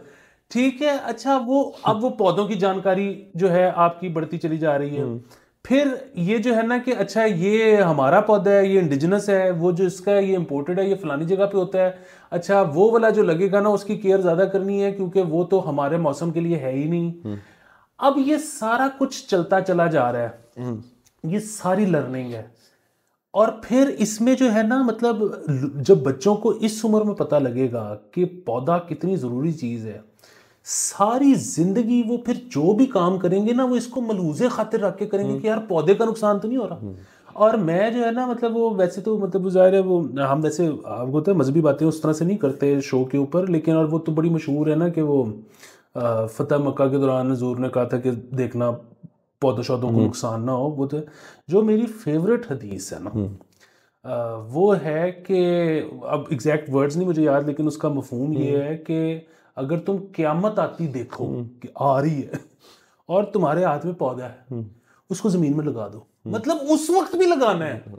ठीक है, अच्छा वो अब वो पौधों की जानकारी जो है आपकी बढ़ती चली जा रही है। फिर ये जो है ना कि अच्छा ये हमारा पौधा है, ये इंडिजिनस है, वो जो इसका है ये इंपोर्टेड है, ये फलानी जगह पे होता है। अच्छा वो वाला जो लगेगा ना उसकी केयर ज्यादा करनी है क्योंकि वो तो हमारे मौसम के लिए है ही नहीं। अब ये सारा कुछ चलता चला जा रहा है, ये सारी लर्निंग है। और फिर इसमें जो है ना, मतलब जब बच्चों को इस उम्र में पता लगेगा कि पौधा कितनी ज़रूरी चीज़ है, सारी जिंदगी वो फिर जो भी काम करेंगे ना, वो इसको मलहूज़े खातिर रख के करेंगे कि यार पौधे का नुकसान तो नहीं हो रहा। और मैं जो है ना, मतलब वो वैसे तो मतलब ज़ाहिर है वो हम वैसे आपको तो मजहबी बातें उस तरह से नहीं करते शो के ऊपर, लेकिन और वो तो बड़ी मशहूर है ना कि वो फतेह मक्का के दौरान हजूर ने कहा था कि देखना पौधों शौधों को नुकसान ना हो। वो तो जो मेरी फेवरेट हदीस है ना, वो है कि अब एग्जैक्ट वर्ड्स नहीं मुझे याद, लेकिन उसका मफहूम ये है कि अगर तुम क़यामत आती देखो कि आ रही है और तुम्हारे हाथ में पौधा है, उसको जमीन में लगा दो, मतलब उस वक्त भी लगाना है।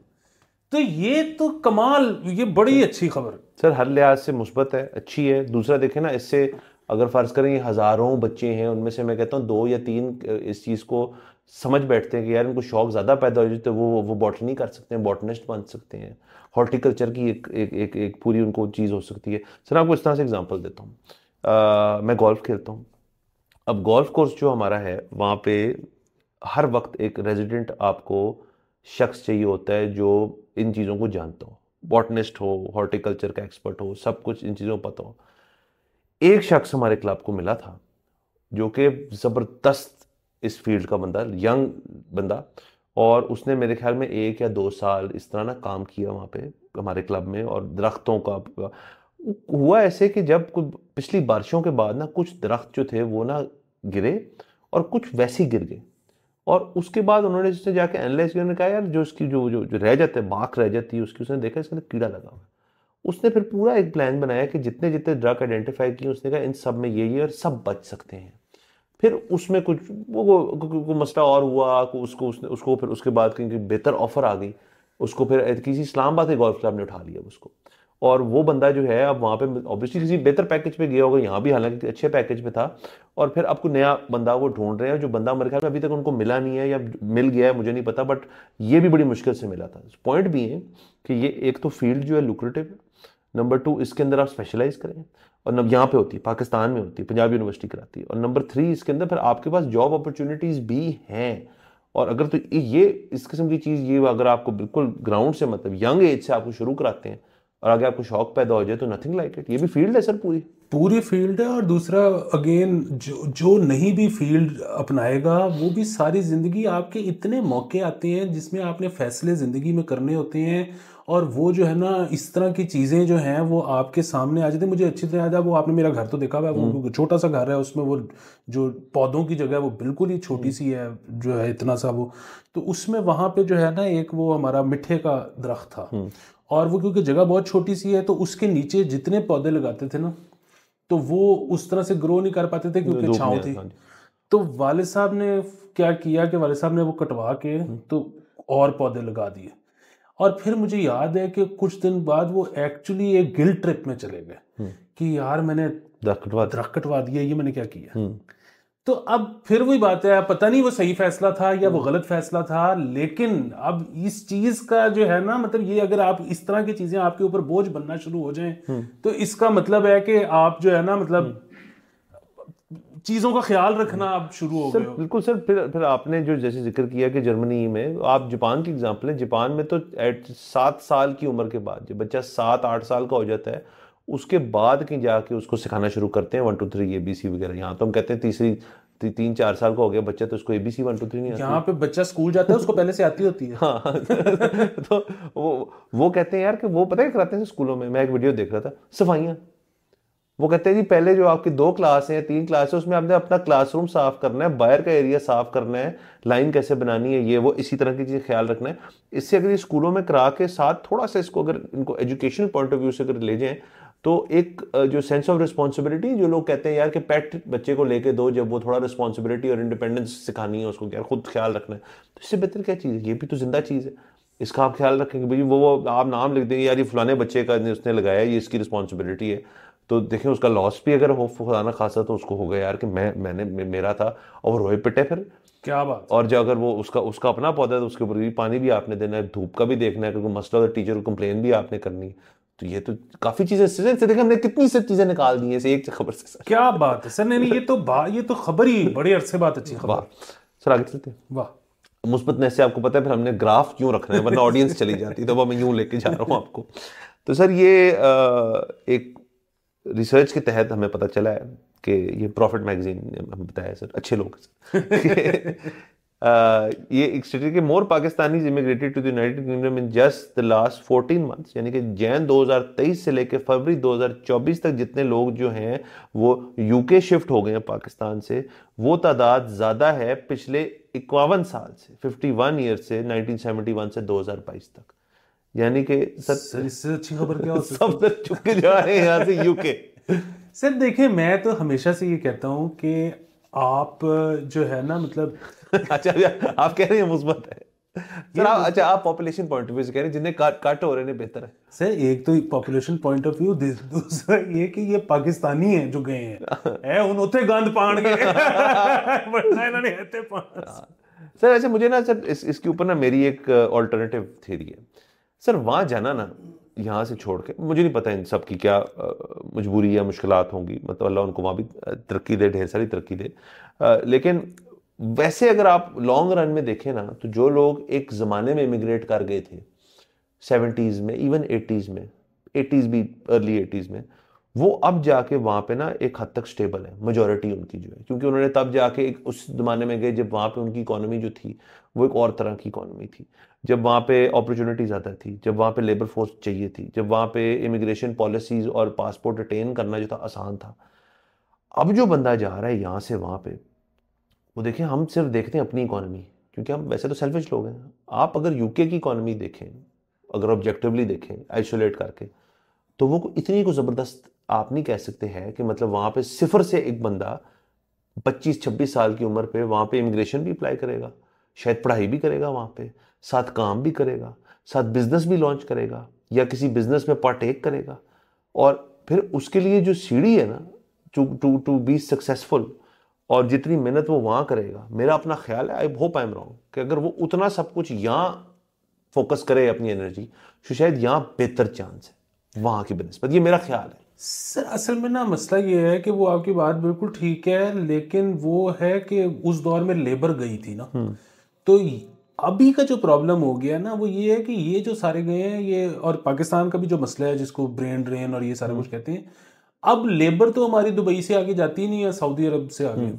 तो ये तो कमाल, ये बड़ी अच्छी खबर सर हर लिहाज से मुस्बत है, अच्छी है। दूसरा देखें ना, इससे अगर फर्ज करें हज़ारों बच्चे हैं, उनमें से मैं कहता हूँ 2 या 3 इस चीज़ को समझ बैठते हैं कि यार इनको शौक ज़्यादा पैदा हो जाए तो वो बॉटनी कर सकते हैं, बॉटनिस्ट बन सकते हैं, हॉर्टिकल्चर की एक पूरी उनको चीज़ हो सकती है। सर आपको इस तरह से एग्जांपल देता हूँ, मैं गोल्फ खेलता हूँ। अब गोल्फ कोर्स जो हमारा है वहाँ पे हर वक्त एक रेजिडेंट आपको शख्स चाहिए होता है जो इन चीज़ों को जानता हो, बॉटनिस्ट हो, हॉर्टिकल्चर का एक्सपर्ट हो, सब कुछ इन चीज़ों को पता हो। एक शख्स हमारे क्लब को मिला था जो कि ज़बरदस्त इस फील्ड का बंदा, यंग बंदा, और उसने मेरे ख्याल में 1 या 2 साल इस तरह ना काम किया वहाँ पे हमारे क्लब में। और दरख्तों का हुआ ऐसे कि जब पिछली बारिशों के बाद ना कुछ दरख्त जो थे वो ना गिरे और कुछ वैसे ही गिर गए, और उसके बाद उन्होंने जिसने जाके एनालाइज किया, उन्होंने कहा यार जो इसकी जो रह जाते हैं, बाख रह जाती है उसकी, उसने देखा इसके अंदर कीड़ा लगा हुआ। उसने फिर पूरा एक प्लान बनाया कि जितने जितने ड्रग आइडेंटिफाई किए, उसने कहा इन सब में ये और सब बच सकते हैं। फिर उसमें कुछ वो मसला और हुआ, उसको फिर उसके बाद कहीं बेहतर ऑफर आ गई, उसको फिर किसी इस्लामाबाद के गोल्फ क्लब ने उठा लिया उसको, और वो बंदा जो है अब वहाँ पे ऑब्वियसली किसी बेहतर पैकेज पे गया होगा, यहाँ भी हालांकि अच्छे पैकेज पे था, और फिर अब कोई नया बंदा वो ढूंढ रहे हैं, जो बंदा मेरे ख्याल में अभी तक उनको मिला नहीं है, या मिल गया है मुझे नहीं पता, बट ये भी बड़ी मुश्किल से मिला था। पॉइंट भी है कि ये एक तो फील्ड जो है लुक्रेटिव है, नंबर 2 इसके अंदर आप स्पेशलाइज करें, और यहाँ पे होती है, पाकिस्तान में होती है, पंजाब यूनिवर्सिटी कराती है, और नंबर 3 इसके अंदर फिर आपके पास जॉब अपॉर्चुनिटीज भी हैं। और अगर तो ये इस किस्म की चीज़, ये अगर आपको बिल्कुल ग्राउंड से मतलब यंग एज से आपको शुरू कराते हैं और आगे आपको शौक पैदा हो जाए, तो नथिंग लाइक इट। ये भी फील्ड है सर, पूरी फील्ड है। और दूसरा अगेन, जो नहीं भी फील्ड अपनाएगा, वो भी सारी ज़िंदगी आपके इतने मौके आते हैं जिसमें आपने फैसले ज़िंदगी में करने होते हैं, और वो जो है ना, इस तरह की चीज़ें जो हैं वो आपके सामने आ जाती हैं। मुझे अच्छी तरह याद है, वो आपने मेरा घर तो देखा हुआ है, वो छोटा सा घर है, उसमें वो जो पौधों की जगह है वो बिल्कुल ही छोटी सी है, जो है इतना सा वो, तो उसमें वहाँ पे जो है ना एक वो हमारा मिठे का दरख्त था, और वो क्योंकि जगह बहुत छोटी सी है तो उसके नीचे जितने पौधे लगाते थे ना, तो वो उस तरह से ग्रो नहीं कर पाते थे क्योंकि छांव थी। तो वालिद साहब ने क्या किया कि वालिद साहब ने वो कटवा के तो और पौधे लगा दिए। और फिर मुझे याद है कि कुछ दिन बाद वो एक्चुअली एक गिल्ट ट्रिप में चले गए कि यार मैंने दरख्त कटवा दिया, ये मैंने क्या किया। तो अब फिर वही बात है, पता नहीं वो सही फैसला था या वो गलत फैसला था, लेकिन अब इस चीज का जो है ना, मतलब ये अगर आप इस तरह की चीजें आपके ऊपर बोझ बनना शुरू हो जाएं, तो इसका मतलब है कि आप जो है ना, मतलब चीजों का ख्याल रखना अब शुरू हो गए हो। बिल्कुल सर। फिर आपने जो जैसे जिक्र किया कि जर्मनी में, आप जापान की एग्जांपल है, जापान में तो 7 साल की उम्र के बाद जब बच्चा 7-8 साल का हो जाता है, उसके बाद कहीं जाके उसको सिखाना शुरू करते हैं 1 2 3 ABC वगैरह। यहाँ तो हम कहते हैं 3-4 साल का हो गया बच्चा तो उसको ABC 1 2 3 नहीं आती। यहाँ पे बच्चा स्कूल जाता है, उसको पहले से आती होती है। हाँ तो वो कहते हैं यार कि वो पता है कराते हैं स्कूलों में। मैं एक वीडियो देख रहा था, सफाइयाँ, वो कहते हैं जी पहले जो आपकी 2 क्लास है 3 क्लास है, उसमें आपने अपना क्लासरूम साफ करना है, बाहर का एरिया साफ करना है, लाइन कैसे बनानी है, ये वो इसी तरह की चीज़ ख्याल रखना है। इससे अगर ये स्कूलों में करा के साथ थोड़ा सा इसको अगर इनको एजुकेशनल पॉइंट ऑफ व्यू से अगर ले जाएं, तो एक जो सेंस ऑफ रिस्पॉन्सिबिलिटी, जो लोग कहते हैं यार कि पेट बच्चे को लेके दो, जब वो थोड़ा रिस्पॉन्सिबिलिटी और इंडिपेंडेंस सिखानी है उसको, यार खुद ख्याल रखना है, तो इससे बेहतर क्या चीज़ है। ये भी तो जिंदा चीज़ है, इसका आप ख्याल रखेंगे। भाई वो आप नाम लिख देंगे यार ये फलाने बच्चे का उसने लगाया, ये इसकी रिस्पॉन्सिबिलिटी है, तो देखें उसका लॉस भी अगर हो खुदा ना खासा तो उसको हो गया यार कि मैंने मेरा था, और रोए पिटे फिर क्या बात। और जो अगर वो उसका अपना पौधा है तो उसके ऊपर भी पानी भी आपने देना है, धूप का भी देखना है, क्योंकि मसला तो टीचर को कंप्लेन भी आपने करनी है। तो ये तो काफी चीजें से देखिए हमने कितनी सब चीजें निकाल दी हैं एक खबर से सर। क्या बात है सर। नहीं, ये तो खबर ही बड़े अरसे बाद अच्छी खबर। सर आगे चलते हैं। वाह। मुस्बतनेस से आपको पता है फिर हमने ग्राफ क्यों रखना है, वरना ऑडियंस चली जाती, तो मैं यूं लेके जा रहा हूँ आपको। तो सर ये एक रिसर्च के तहत हमें पता चला है कि ये प्रॉफिट मैगजीन ने हमें बताया सर, अच्छे लोग ये एक स्टडी के more Pakistanis immigrated to the United Kingdom in just the last 14 months, यानी कि जैन 2023 से लेकर फरवरी 2024 तक जितने लोग जो हैं वो यूके शिफ्ट हो गए हैं पाकिस्तान से, वो तादाद ज्यादा है पिछले 51 साल से, 51 ईयर से 1971 से 2022 तक। यानी कि सर इससे अच्छी खबर क्या हो सकती है। सब चुके जा रहे हैं यहाँ से यूके। सर देखिए, मैं तो हमेशा से ये कहता हूँ कि आप जो है ना, मतलब अच्छा आप कह रहे हैं मुस्बत है सर आप, अच्छा आप पॉपुलेशन पॉइंट ऑफ व्यू से कह रहे हैं जिन्हें काट हो रहे हैं बेहतर है सर। एक तो पॉपुलेशन पॉइंट ऑफ व्यू, दूसरा ये कि ये पाकिस्तानी हैं जो गए हैं उन उथे गंद पाण गए वरना इन्होंने हेते पाण। सर अच्छा मुझे ना सर इसके ऊपर ना मेरी एक ऑल्टरनेटिव थ्योरी है सर। वहाँ जाना ना यहाँ से छोड़ के, मुझे नहीं पता इन सब की क्या मजबूरी या मुश्किलात होंगी, मतलब अल्लाह उनको वहाँ भी तरक्की दे, ढेर सारी तरक्की दे, लेकिन वैसे अगर आप लॉन्ग रन में देखें ना, तो जो लोग एक ज़माने में इमिग्रेट कर गए थे 70s में, इवन 80s में, 80s भी, अर्ली 80s में, वो अब जाके वहाँ पे ना एक हद तक स्टेबल है, मेजॉरिटी उनकी जो है, क्योंकि उन्होंने तब जाके एक उस ज़माने में गए जब वहाँ पे उनकी इकोनॉमी जो थी वो एक और तरह की इकोनॉमी थी, जब वहाँ पे अपॉर्चुनिटी ज़्यादा थी, जब वहाँ पे लेबर फोर्स चाहिए थी, जब वहाँ पे इमिग्रेशन पॉलिसीज़ और पासपोर्ट अटेन करना जो था आसान था। अब जो बंदा जा रहा है यहाँ से वहाँ पे, वो देखिए हम सिर्फ देखते हैं अपनी इकोनॉमी, क्योंकि हम वैसे तो सेल्फिश लोग हैं। आप अगर यूके की इकोनॉमी देखें, अगर ऑब्जेक्टिवली देखें आइसोलेट करके, तो वो इतनी को ज़बरदस्त आप नहीं कह सकते हैं कि मतलब वहाँ पे सिफर से एक बंदा 25-26 साल की उम्र पे वहाँ पे इमिग्रेशन भी अप्लाई करेगा, शायद पढ़ाई भी करेगा वहाँ पे, साथ काम भी करेगा, साथ बिजनेस भी लॉन्च करेगा या किसी बिजनेस में पार्टेक करेगा। और फिर उसके लिए जो सीढ़ी है ना to to to be successful, और जितनी मेहनत वो वहाँ करेगा, मेरा अपना ख्याल है, I hope I am wrong, कि अगर वो उतना सब कुछ यहाँ फोकस करे अपनी एनर्जी, तो शायद यहाँ बेहतर चांस है वहाँ की बनस्पत। ये मेरा ख्याल है। सर असल में ना मसला ये है कि वो आपकी बात बिल्कुल ठीक है, लेकिन वो है कि उस दौर में लेबर गई थी ना, तो अभी का जो प्रॉब्लम हो गया ना वो ये है कि ये जो सारे गए हैं ये, और पाकिस्तान का भी जो मसला है जिसको ब्रेन ड्रेन और ये सारा कुछ कहते हैं, अब लेबर तो हमारी दुबई से आगे जाती नहीं है, सऊदी अरब से आगे।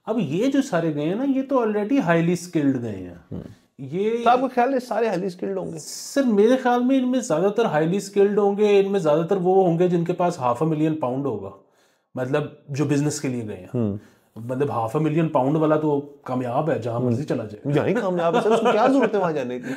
अब ये जो सारे गए हैं ना ये तो ऑलरेडी हाईली स्किल्ड गए हैं। ये तो आपको ख्याल है सारे हाईली स्किल्ड होंगे? सर मेरे ख्याल में इनमें ज्यादातर हाईली स्किल्ड होंगे, इनमें ज्यादातर वो होंगे जिनके पास £500,000 होगा, मतलब जो बिजनेस के लिए गए हैं। मतलब £500,000 वाला तो कामयाब है, जहां मर्जी चला जाए। जाएंगे कामयाब है सर, उसको क्या जरूरत है वहां जाने की?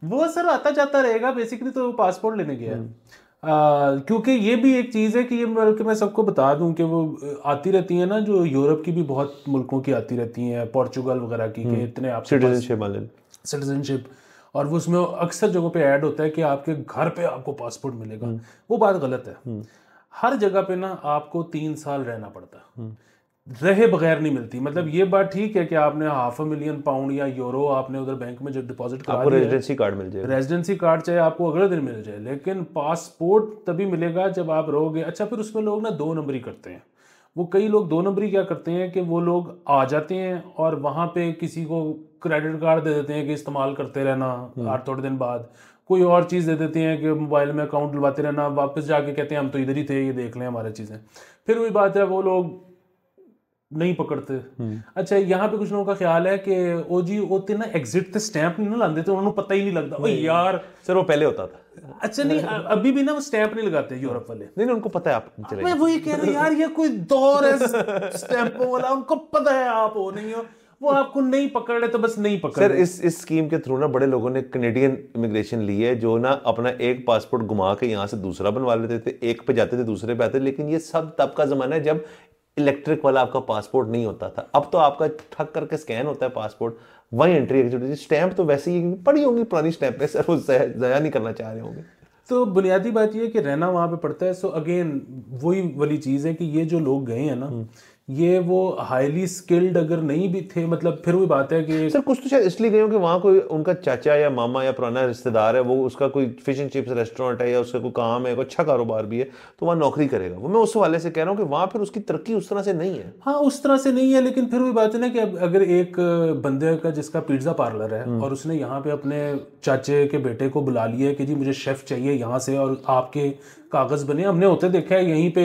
वो सर आता जाता रहेगा, बेसिकली तो पासपोर्ट लेने गया है। क्योंकि ये भी एक चीज़ है कि ये बल्कि मैं सबको बता दूं कि वो आती रहती है ना, जो यूरोप की भी बहुत मुल्कों की आती रहती हैं, पोर्चुगल वगैरह की, कि इतने आप सिटीजनशिप, और वो उसमें अक्सर जगहों पे ऐड होता है कि आपके घर पे आपको पासपोर्ट मिलेगा। वो बात गलत है। हर जगह पे ना आपको 3 साल रहना पड़ता है, रहे बगैर नहीं मिलती। मतलब ये बात ठीक है कि आपने £500,000 या यूरो आपने उधर बैंक में जब डिपॉजिट करा दिया, रेजिडेंसी कार्ड मिल जाएगा, रेजिडेंसी कार्ड चाहे आपको अगले दिन मिल जाए, लेकिन पासपोर्ट तभी मिलेगा जब आप रहोगे। अच्छा, फिर उसमें लोग ना 2 नंबरी करते हैं। वो कई लोग 2 नंबरी क्या करते हैं कि वो लोग आ जाते हैं और वहाँ पे किसी को क्रेडिट कार्ड दे देते हैं कि इस्तेमाल करते रहना, और थोड़े दिन बाद कोई और चीज़ दे देते हैं कि मोबाइल में अकाउंट डलवाते रहना, वापस जाके कहते हैं हम तो इधर ही थे, ये देख लें हमारी चीज़ें। फिर वही बात है, वो लोग नहीं पकड़ते। अच्छा, यहाँ पे कुछ लोगों का ख्याल है कि ओ जी वो ना एग्जिट ते स्टैंप नहीं ना लाते, तो उन्होंने पता ही नहीं लगता। ओ यार सर वो पहले होता था। अच्छा नहीं, अभी भी ना वो स्टैंप नहीं लगाते यूरोप वाले। नहीं, उनको पता है आप चले। मैं वही कह रहा हूँ यार, ये कोई दौर है स्टैंपों वाला, उनको पता है आप हो नहीं हो, वो आपको नहीं पकड़ रहे तो बस नहीं पकड़ सर इस स्कीम के थ्रू ना बड़े लोगों ने कनेडियन इमिग्रेशन ली है, जो ना अपना एक पासपोर्ट घुमा के यहाँ से दूसरा बनवा लेते थे, एक पे जाते थे दूसरे पे आते थे। लेकिन ये सब तब का जमाना है जब इलेक्ट्रिक वाला आपका पासपोर्ट नहीं होता था। अब तो आपका ठक करके स्कैन होता है पासपोर्ट, वही एंट्री एग्जिट। स्टैंप तो वैसे ही पड़ी होंगी पुरानी स्टैंप पे, सर वो ज़ाया नहीं करना चाह रहे होंगे। तो बुनियादी बात ये है कि रहना वहाँ पे पड़ता है। सो अगेन वही वाली चीज़ है कि ये जो लोग गए हैं ना, ये वो हाईली स्किल्ड अगर नहीं भी थे, मतलब फिर वही बात है कि सर कुछ तो शायद इसलिए गए हो कि वहाँ कोई उनका चाचा या मामा या पुराना रिश्तेदार है, वो उसका कोई फिश एंड चिप्स रेस्टोरेंट है या उसका कोई काम है, कोई अच्छा कारोबार भी है, तो वहाँ नौकरी करेगा वो। मैं उस हवाले से कह रहा हूँ कि वहाँ फिर उसकी तरक्की उस तरह से नहीं है। हाँ उस तरह से नहीं है, लेकिन फिर वही बात है ना कि अगर एक बंदे का जिसका पिज्ज़ा पार्लर है और उसने यहाँ पे अपने चाचे के बेटे को बुला लिया है कि जी मुझे शेफ़ चाहिए यहाँ से और आपके कागज़ बने, हमने होते देखा है यहीं पे,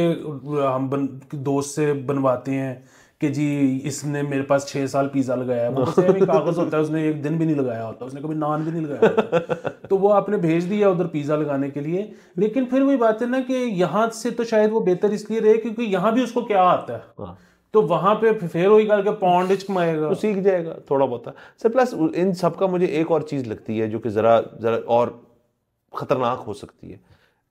हम दोस्त से बनवाते हैं कि जी इसने मेरे पास 6 साल पिज़्ज़ा लगाया है, वो तो सेम ही कागज़ होता है, उसने एक दिन भी नहीं लगाया होता, उसने कभी नान भी नहीं लगाया होता, तो वो आपने भेज दिया उधर पिज़्ज़ा लगाने के लिए। लेकिन फिर वही बात है ना कि यहाँ से तो शायद वो बेहतर इसलिए रहे क्योंकि यहाँ भी उसको क्या आता है, तो वहां पे फिर वही गल के पौंड कमाएगा, तो सीख जाएगा थोड़ा बहुत। सर प्लस इन सब का मुझे एक और चीज़ लगती है जो कि ज़रा और ख़तरनाक हो सकती है,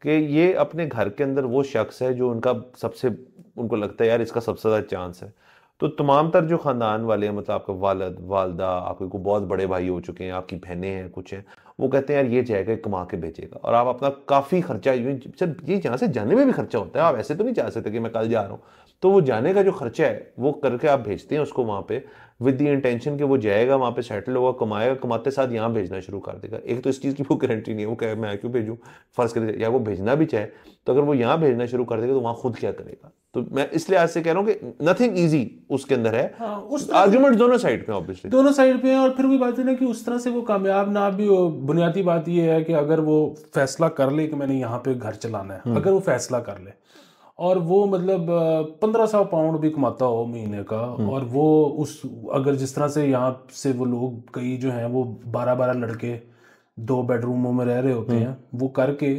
कि ये अपने घर के अंदर वो शख्स है जो उनका सबसे, उनको लगता है यार इसका सबसे ज़्यादा चांस है। तो तमाम तर जो ख़ानदान वाले हैं, मतलब आपका वालिद वालदा, आपके को बहुत बड़े भाई हो चुके हैं, आपकी बहनें हैं, कुछ हैं, वो कहते हैं यार ये जाएगा कमा के भेजेगा, और आप अपना काफ़ी खर्चा, सर ये यहाँ से जाने में भी खर्चा होता है, आप ऐसे तो नहीं जा सकते कि मैं कल जा रहा हूँ। तो वो जाने का जो खर्चा है वो करके आप भेजते हैं उसको वहाँ पे विद द इंटेंशन कि वो जाएगा वहाँ पे सेटल होगा, कमाएगा, कमाते साथ यहाँ भेजना शुरू कर देगा। एक तो इस चीज़ की वो गारंटी नहीं है, वो कहे मैं क्यों भेजूँ, फर्ज कर या वो भेजना भी चाहे तो अगर वो यहाँ भेजना शुरू कर देगा तो वहाँ खुद क्या करेगा। तो मैं इसलिए आज से कह रहा हूँ कि नथिंग ईजी उसके अंदर है। आर्गुमेंट दोनों साइड पे, ऑब्वियसली दोनों साइड पे है। और फिर भी बात है ना कि उस तरह से वो कामयाब ना भी हो। बुनियादी बात ये है कि अगर वो फैसला कर ले कि मैंने यहाँ पे घर चलाना है, अगर वो फैसला कर ले और वो मतलब £1,500 भी कमाता हो महीने का, और वो उस अगर जिस तरह से यहाँ से वो लोग कई जो हैं वो 12-12 लड़के 2 बेडरूमों में रह रहे होते हैं, वो करके,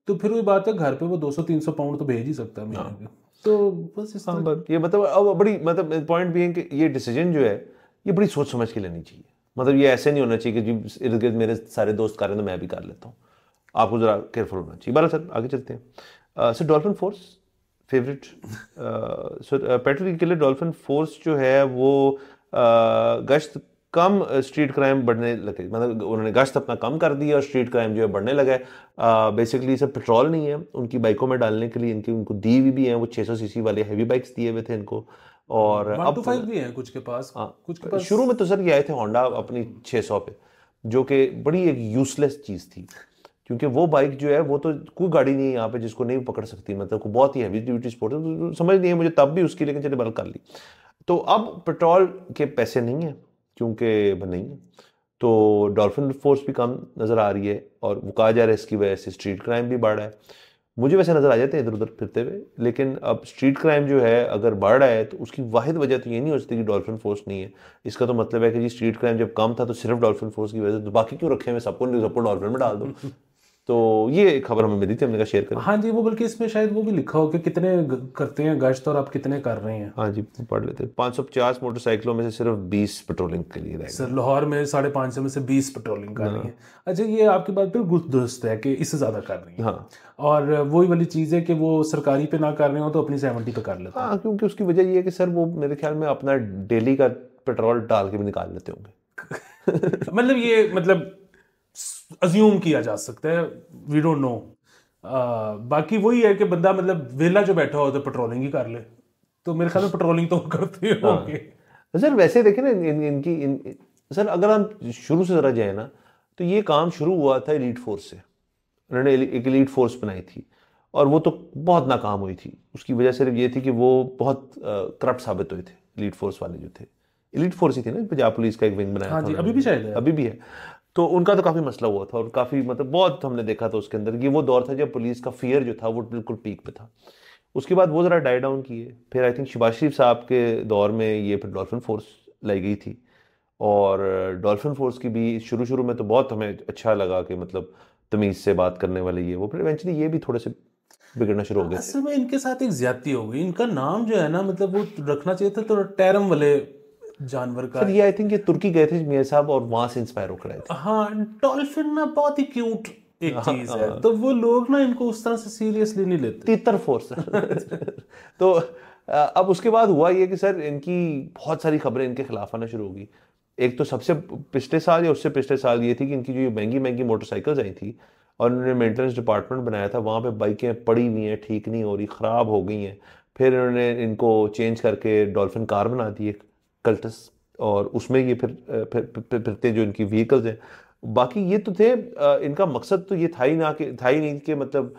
तो फिर वही बात है घर पे वो £200-300 तो भेज ही सकता है महीने के। तो बस इस तरह ये मतलब अब बड़ी मतलब पॉइंट भी है कि ये डिसीजन जो है ये बड़ी सोच समझ के लेनी चाहिए। मतलब ये ऐसे नहीं होना चाहिए कि जी इर्द गिर्द मेरे सारे दोस्त कर रहे हैं तो मैं भी कर लेता हूँ। आपको ज़रा केयरफुल होना चाहिए। बारह सर आगे चलते हैं। Sir dolphin force favourite. So petrol के लिए डॉल्फिन फोर्स जो है वो गश्त कम, स्ट्रीट क्राइम बढ़ने लगे, मतलब उन्होंने गश्त अपना कम कर दिया और स्ट्रीट क्राइम जो है बढ़ने लगा है। बेसिकली सब पेट्रोल नहीं है उनकी बाइकों में डालने के लिए, इनकी उनको दी हुई भी है, वो 600 सीसी वाले हैवी बाइक्स दिए हुए थे इनको। और 125 भी है कुछ के पास, कुछ के पास। शुरू में तो सर ये आए थे होंडा अपनी 600 पे, जो कि बड़ी एक यूजलेस चीज़ थी, क्योंकि वो बाइक जो है वो तो कोई गाड़ी नहीं है यहाँ पे जिसको नहीं पकड़ सकती, मतलब को बहुत ही हैवी ड्यूटी स्पोर्ट है, तो समझ नहीं है मुझे तब भी उसकी, लेकिन चले बल कर ली। तो अब पेट्रोल के पैसे नहीं है क्योंकि नहीं है, तो डॉल्फिन फोर्स भी कम नज़र आ रही है, और वो कहा जा रहा है इसकी वजह से स्ट्रीट क्राइम भी बढ़ रहा है। मुझे वैसे नज़र आ जाते हैं इधर उधर फिरते हुए, लेकिन अब स्ट्रीट क्राइम जो है अगर बढ़ रहा है तो उसकी वाहिद वजह तो ये नहीं हो सकती कि डॉल्फिन फोर्स नहीं है। इसका तो मतलब है कि जी स्ट्रीट क्राइम जब कम था तो सिर्फ डॉल्फिन फोर्स की वजह से, तो बाकी क्यों रखे हुए, सबको डॉल्फिन में डाल दो। तो ये खबर हमें मिली थी, हमने कहा शेयर करें। हाँ जी, वो बल्कि इसमें शायद वो भी लिखा हो कि कितने करते हैं गश्त और आप कितने कर रहे हैं। हाँ जी, पढ़ लेते हैं। 550 मोटरसाइकिलों में से सिर्फ 20 पेट्रोलिंग के लिए रह गए। सर लाहौर में 550 में से 20 पेट्रोलिंग कर रही हैं। अच्छा, ये आपकी बात बिल्कुल दुरुस्त है कि इससे ज़्यादा कर रही हैं। हाँ, और वही वाली चीज़ है कि वो सरकारी पे ना कर रहे हो तो अपनी 70 पे कर लेते हैं। हाँ, क्योंकि उसकी वजह ये है कि सर वो मेरे ख्याल में अपना डेली का पेट्रोल डाल के भी निकाल लेते होंगे। मतलब ये मतलब अज्यूम किया जा सकता है, वी डोंट नो। बाकी वही है कि बंदा मतलब वेला जो बैठा हो तो पेट्रोलिंग ही कर ले, तो मेरे ख्याल में पेट्रोलिंग तो करते होंगे। सर वैसे देखें ना सर अगर हम शुरू से जरा जाए ना, तो ये काम शुरू हुआ था एलीट फोर्स से। उन्होंने एक एलीट फोर्स बनाई थी और वो तो बहुत नाकाम हुई थी। उसकी वजह सिर्फ ये थी कि वो बहुत करप्ट साबित हुए थे एलीट फोर्स वाले जो थे। एलीट फोर्स ही थी ना, पंजाब पुलिस का एक विंग बनाया हाँ था जी, अभी भी शायद है। अभी भी है। तो उनका तो काफ़ी मसला हुआ था और काफ़ी मतलब बहुत हमने देखा था उसके अंदर। ये वो दौर था जब पुलिस का फियर जो था वो बिल्कुल पीक पे था। उसके बाद वो ज़रा डाई डाउन किए, फिर आई थिंक शहबाज शरीफ साहब के दौर में ये फिर डॉल्फिन फोर्स लाई गई थी। और डॉल्फिन फोर्स की भी शुरू में तो बहुत हमें अच्छा लगा कि मतलब तमीज़ से बात करने वाले ये वो, फिर इवेंचुअली ये भी थोड़े से बिगड़ना शुरू हो गए थे। असल में इनके साथ एक ज्यादती हो गई। इनका नाम जो है ना, मतलब वो रखना चाहिए था तो टैरम वाले जानवर का। सर ये आई थिंक ये तुर्की गए थे मियाँ साहब और वहां से इंस्पायर होकर आए थे। हाँ, डॉल्फिन ना बहुत ही क्यूट एक चीज है, तो वो लोग ना इनको उस तरह से सीरियसली नहीं लेते। तीतर फोर्स। तो अब उसके बाद हुआ ये कि सर इनकी बहुत सारी खबरें इनके खिलाफ आना शुरू होगी। एक तो सबसे पिछले साल या उससे पिछले साल ये थी कि इनकी जो ये महंगी महंगी मोटरसाइकिल्स आई थी और उन्होंने मेंटेनेंस डिपार्टमेंट बनाया था, वहाँ पे बाइकें पड़ी हुई हैं, ठीक नहीं हो रही, ख़राब हो गई हैं। फिर उन्होंने इनको चेंज करके डॉल्फिन कार बना दी एक कल्टस, और उसमें ये फिरते जो इनकी व्हीकल्स हैं। बाकी ये तो थे, इनका मकसद तो ये था ही नहीं कि मतलब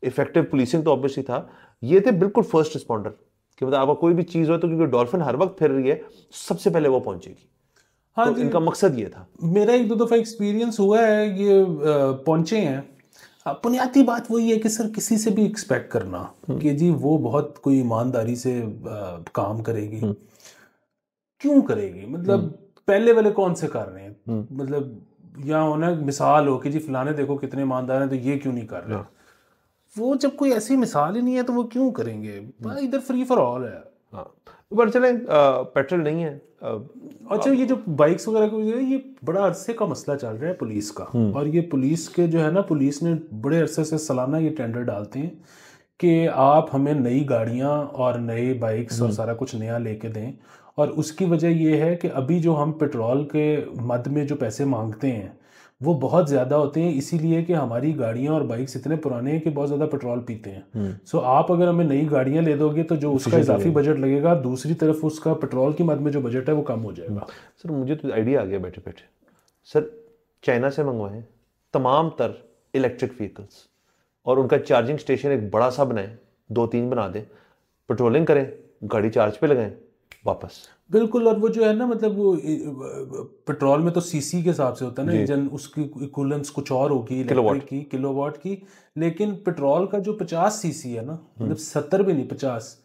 इफेक्टिव पुलिसिंग तो ऑब्वियसली था, ये थे बिल्कुल फर्स्ट रिस्पॉन्डर कि मतलब आपको कोई भी चीज़ हो तो क्योंकि डॉल्फिन हर वक्त फिर रही है, सबसे पहले वो पहुंचेगी। हाँ तो जी, इनका मकसद ये था। मेरा एक दो दफा एक्सपीरियंस हुआ है, ये पहुंचे हैं। बुनियादी बात वही है कि सर किसी से भी एक्सपेक्ट करना कि जी वो बहुत कोई ईमानदारी से काम करेगी, क्यों करेगी? मतलब पहले वाले कौन से कर रहे हैं? मतलब यहाँ होना मिसाल हो कि जी फलाने देखो कितने ईमानदार हैं तो ये क्यों नहीं कर रहे? वो जब कोई ऐसी मिसाल ही नहीं है तो वो क्यों करेंगे? इधर फ्री फॉर ऑल है। हाँ, पर चलें, पेट्रोल नहीं है। अच्छा, ये जो बाइक्स वगैरह को ये बड़ा अरसे का मसला चल रहा है पुलिस का। और ये पुलिस के जो है ना, पुलिस ने बड़े अरसे से सालाना ये टेंडर डालते हैं कि आप हमें नई गाड़ियां और नए बाइक्स और सारा कुछ नया लेके दें। और उसकी वजह ये है कि अभी जो हम पेट्रोल के मद में जो पैसे मांगते हैं वो बहुत ज़्यादा होते हैं, इसीलिए कि हमारी गाड़ियां और बाइक्स इतने पुराने हैं कि बहुत ज़्यादा पेट्रोल पीते हैं। सो आप अगर हमें नई गाड़ियां ले दोगे तो जो उसका इजाफी बजट लगेगा, दूसरी तरफ उसका पेट्रोल की मद में जो बजट है वो कम हो जाएगा। सर मुझे तो आइडिया आ गया बैठे बैठे। सर चाइना से मंगवाएं तमाम तर इलेक्ट्रिक व्हीकल्स और उनका चार्जिंग स्टेशन एक बड़ा सा बनाएं, 2-3 बना दें, पेट्रोलिंग करें, गाड़ी चार्ज पे लगाएं, वापस। बिल्कुल। और वो जो है ना, मतलब वो पेट्रोल में तो सीसी के हिसाब से होता है ना इंजन, उसकी इक्विवेलेंस कुछ और होगी इलेक्ट्रिक की, किलोवाट की। लेकिन पेट्रोल का जो 50 सीसी है ना, मतलब 70 भी नहीं 50,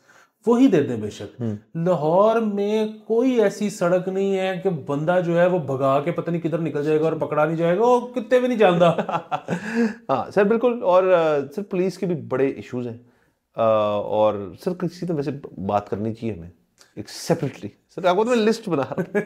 वही दे दें बेशक। लाहौर में कोई ऐसी सड़क नहीं है कि बंदा जो है वो भगा के पता नहीं किधर निकल जाएगा और पकड़ा नहीं जाएगा, वो कितने भी नहीं जानता। हाँ सर बिल्कुल। और सर पुलिस के भी बड़े इश्यूज हैं और सर किसी तो वैसे बात करनी चाहिए हमें एक सेपरेटली सर आपको तो मैं लिस्ट बना रहा हूँ।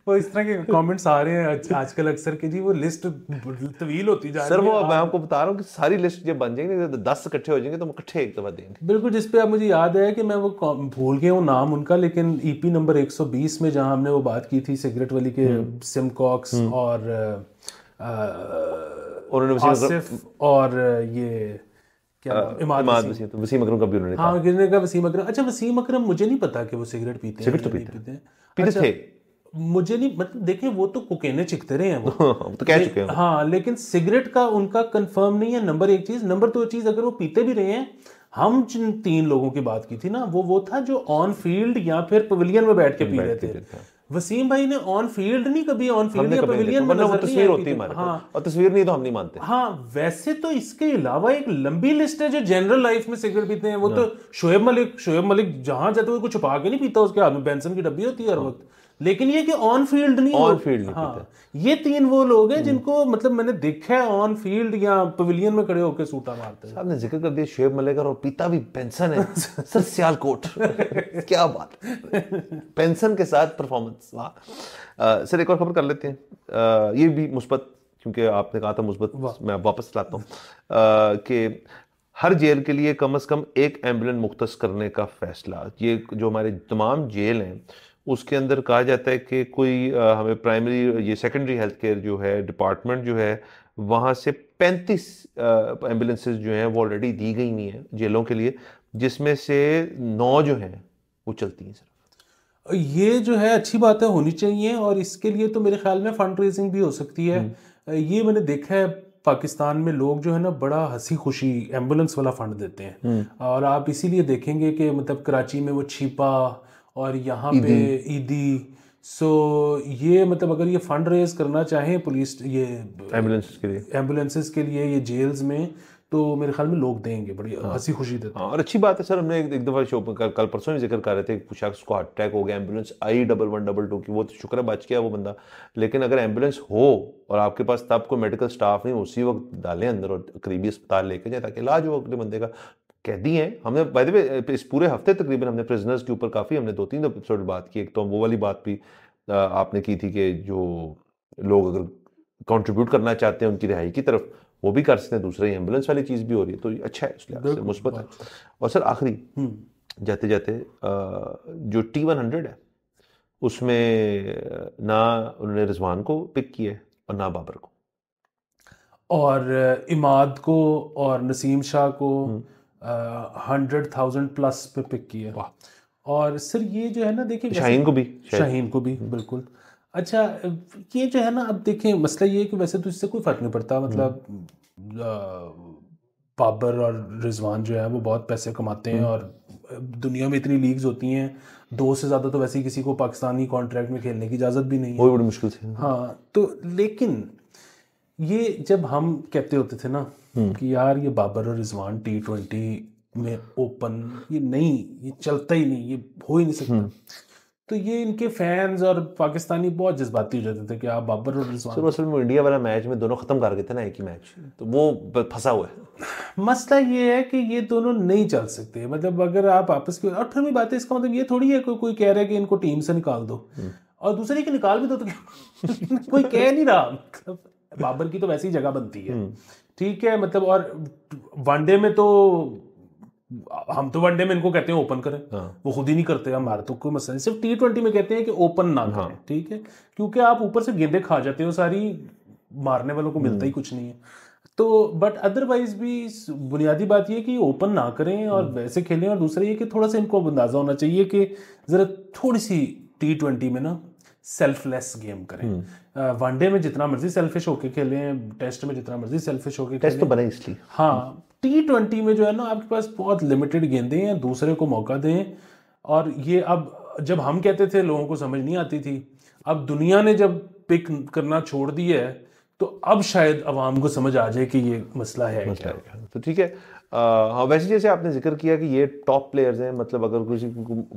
वो इस तरह के कमेंट्स आ रहे हैं आजकल अक्सर कि जी वो लिस्ट तवील होती जा सर रही है। वो मैं आपको बता रहा हूँ कि सारी लिस्ट जब बन जाएंगे तो 10 इकट्ठे हो जाएंगे तो हम इकट्ठे एक दफा देंगे। बिल्कुल, जिस पे अब मुझे याद है कि मैं वो भूल गया हूँ नाम उनका, लेकिन ईपी नंबर 120 में जहाँ हमने वो बात की थी सिगरेट वाली के सिमकॉक्स और उन्होंने वसीम आसिफ और ये क्या नाम, इमाद इमाद वसीम। वसीम, वसीम अकरम का भी उन्होंने कहा। हाँ, गिरने का वसीम अकरम। अच्छा, वसीम अकरम मुझे नहीं पता कि वो सिगरेट पीते हैं सिगरेट तो या नहीं पीते पीते हैं। पीते अच्छा, थे। मुझे नहीं, मतलब देखिए वो तो कोकेने चिकते रहे हैं वो वो तो कह चुके हैं वो। हाँ, लेकिन सिगरेट का उनका कंफर्म नहीं है, नंबर एक चीज। नंबर दो चीज, अगर वो पीते भी रहे हैं, हम जिन 3 लोगों की बात की थी ना, वो था जो ऑन फील्ड या फिर पवेलियन में बैठ के पी रहे थे। वसीम भाई ने ऑन फील्ड नहीं, कभी ऑन फील्ड हमने या कभी नहीं पवेलियन देखा, में वरना वो नजर नहीं तस्वीर आई होती है हमारे हाँ पास, और तस्वीर नहीं तो हम नहीं मानते। हाँ, वैसे तो इसके अलावा एक लंबी लिस्ट है जो जनरल लाइफ में सिगरेट पीते हैं। वो तो शोएब मलिक जहां जाते हुए कुछ छुपा के नहीं पीता, उसके हाथ में बेंसन की डब्बी होती है हर वक्त। लेकिन ये कि ऑन फील्ड नहीं, ऑन फील्ड नहीं हाँ, ये 3 वो लोग हैं जिनको मतलब मैंने देखा है ऑन फील्ड या पवेलियन में खड़े होकर सूटा मारते हैं। आपने जिक्र कर दिया शोएब मलिक और पीता भी पेंशन है सर, सियालकोट क्या बात है, पेंशन के साथ परफॉर्मेंस, वाह। सर एक और खबर कर लेते हैं, ये भी मुस्बत, क्योंकि आपने कहा था मुस्बत, मैं वापस लाता हूँ कि हर जेल के लिए कम से कम एक एम्बुलेंस मुख्तस करने का फैसला। ये जो हमारे तमाम जेल हैं उसके अंदर कहा जाता है कि कोई हमें प्राइमरी ये सेकेंडरी हेल्थ केयर जो है डिपार्टमेंट जो है वहाँ से 35 एम्बुलेंसेज जो हैं वो ऑलरेडी दी गई नहीं है जेलों के लिए, जिसमें से 9 जो हैं वो चलती हैं सिर्फ। ये जो है अच्छी बात है, होनी चाहिए। और इसके लिए तो मेरे ख्याल में फंड रेजिंग भी हो सकती है। ये मैंने देखा है पाकिस्तान में लोग जो है ना बड़ा हंसी खुशी एम्बुलेंस वाला फंड देते हैं। और आप इसीलिए देखेंगे कि मतलब कराची में वो छिपा और यहाँ पे ईदी। सो ये मतलब अगर ये फंड रेज करना चाहें पुलिस ये एम्बुलेंसेस के लिए ये जेल्स में, तो मेरे ख्याल में लोग देंगे, बड़ी हंसी खुशी देते हैं। और अच्छी बात है सर, हमने एक दफ़ा शो पर कल परसों ही जिक्र कर रहे थे, एक शख्स को हार्ट अटैक हो गया, एम्बुलेंस आई 1112 की, वो तो शुक्र है बच गया वो बंदा। लेकिन अगर एम्बुलेंस हो और आपके पास तब कोई मेडिकल स्टाफ नहीं, उसी वक्त डालें अंदर और करीबी अस्पताल लेके जाए ताकि इलाज हो अगले बंदे का। कैदी हैं हमने बाय द वे इस पूरे हफ्ते तकरीबन हमने प्रिजनर्स के ऊपर काफ़ी हमने 2-3 एपिसोड बात की। एक तो वो वाली बात भी आपने की थी कि जो लोग अगर कंट्रीब्यूट करना चाहते हैं उनकी रिहाई की तरफ वो भी कर सकते हैं, दूसरा ही एम्बुलेंस वाली चीज़ भी हो रही है, तो अच्छा है उस लिहाज से मुस्बत है। और सर आखिरी जाते जाते जो T100 है उसमें ना उन्होंने रिजवान को पिक किया है और ना बाबर को, और इमाद को और नसीम शाह को 100,000 प्लस पे पिक किया। और सर ये जो है ना देखिए, शाहीन को भी बिल्कुल। अच्छा, ये जो है ना, अब देखें मसला ये है कि वैसे तो इससे कोई फ़र्क नहीं पड़ता, मतलब बाबर और रिजवान जो है वो बहुत पैसे कमाते हैं और दुनिया में इतनी लीग्स होती हैं, 2 से ज़्यादा तो वैसे ही किसी को पाकिस्तानी कॉन्ट्रैक्ट में खेलने की इजाज़त भी नहीं है, वो बड़ी मुश्किल से। हाँ, तो लेकिन ये जब हम कहते होते थे ना कि यार ये बाबर और रिजवान T20 में ओपन ये नहीं, ये चलता ही नहीं, ये हो ही नहीं सकता, तो ये इनके फैंस और पाकिस्तानी बहुत जज्बाती हो जाते थे कि आप बाबर और रिजवान। सर असल में इंडिया वाला मैच में दोनों खत्म कर गए थे ना एक ही मैच, तो वो फंसा हुआ है। मसला ये है कि ये दोनों नहीं चल सकते, मतलब अगर आप आपस की, और फिर भी बात है, इसका मतलब ये थोड़ी है कोई कह रहा है कि इनको टीम से निकाल दो और दूसरे की निकाल भी दो तो कोई कह नहीं रहा, मतलब बाबर की तो वैसी जगह बनती है, ठीक है, मतलब और वनडे में तो हम तो वनडे में इनको कहते हैं ओपन करें, वो खुद ही नहीं करते, हमारा तो कोई मसला नहीं, सिर्फ T20 में कहते हैं कि ओपन ना करें, ठीक है, क्योंकि आप ऊपर से गेंदें खा जाते हो सारी, मारने वालों को मिलता ही कुछ नहीं है। तो बट अदरवाइज भी बुनियादी बात ये कि ओपन ना करें और वैसे खेलें, और दूसरा ये कि थोड़ा सा इनको अंदाजा होना चाहिए कि ज़रा थोड़ी सी T20 में ना सेल्फलेस गेम करें। वनडे में जितना मर्जी सेल्फिश होके खेलें, टेस्ट में जितना मर्जी सेल्फिश होके टेस्ट तो बने इसलिए, हाँ, T20 में जो है ना आपके पास बहुत लिमिटेड गेंदें हैं, दूसरे को मौका दें। और ये अब जब हम कहते थे लोगों को समझ नहीं आती थी, अब दुनिया ने जब पिक करना छोड़ दिया है तो अब शायद अवाम को समझ आ जाए कि ये मसला है क्या। तो ठीक है। हाँ, वैसे जैसे आपने जिक्र किया कि ये टॉप प्लेयर्स हैं, मतलब अगर किसी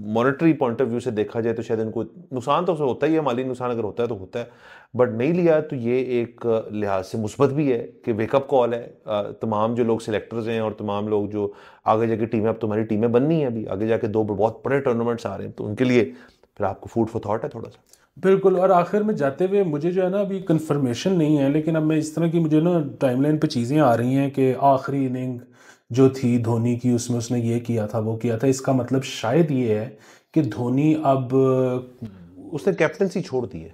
मॉनेटरी पॉइंट ऑफ व्यू से देखा जाए तो शायद इनको नुकसान तो होता ही है, माली नुकसान अगर होता है तो होता है, बट नहीं लिया तो ये एक लिहाज से मुस्बत भी है कि वेकअप कॉल है। तमाम जो लोग सिलेक्टर्स हैं और तमाम लोग जो आगे जाके टीमें, अब तुम्हारी टीमें बननी है, अभी आगे जाके 2 बहुत बड़े टूर्नामेंट्स आ रहे हैं, तो उनके लिए फिर आपको फूड फॉर थॉट है थोड़ा सा। बिल्कुल। और आखिर में जाते हुए मुझे जो है ना अभी कंफर्मेशन नहीं है, लेकिन अब मैं इस तरह की मुझे ना टाइमलाइन पे चीज़ें आ रही हैं कि आखिरी इनिंग जो थी धोनी की उसमें उसने ये किया था वो किया था, इसका मतलब शायद ये है कि धोनी अब उसने कैप्टनसी छोड़ दी है।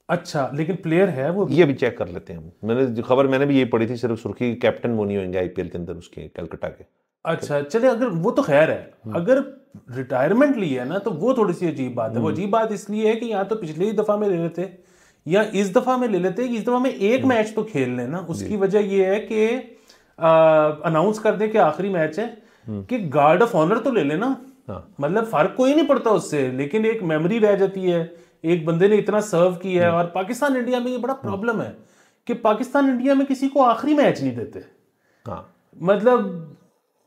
अच्छा, लेकिन प्लेयर है वो। ये भी चेक कर लेते हैं हम। मैंने भी ये पढ़ी थी, सिर्फ सुर्खी कैप्टन वो नहीं होंगे आईपीएल के अंदर उसके कलकत्ता के। अच्छा चले, अगर वो तो खैर है, अगर रिटायरमेंट ली है ना तो वो थोड़ी सी अजीब बात है। वो अजीब बात इसलिए है कि या तो पिछली दफा में ले लेते या इस दफा में ले लेते। इस दफा में एक मैच तो खेल लेना। उसकी वजह ये है कि अनाउंस कर दे कि आखिरी मैच है, कि गार्ड ऑफ ऑनर तो ले लेना। मतलब फर्क कोई नहीं पड़ता उससे, लेकिन एक मेमोरी रह जाती है, एक बंदे ने इतना सर्व किया है। और पाकिस्तान इंडिया में ये बड़ा प्रॉब्लम है कि पाकिस्तान इंडिया में किसी को आखिरी मैच नहीं देते। मतलब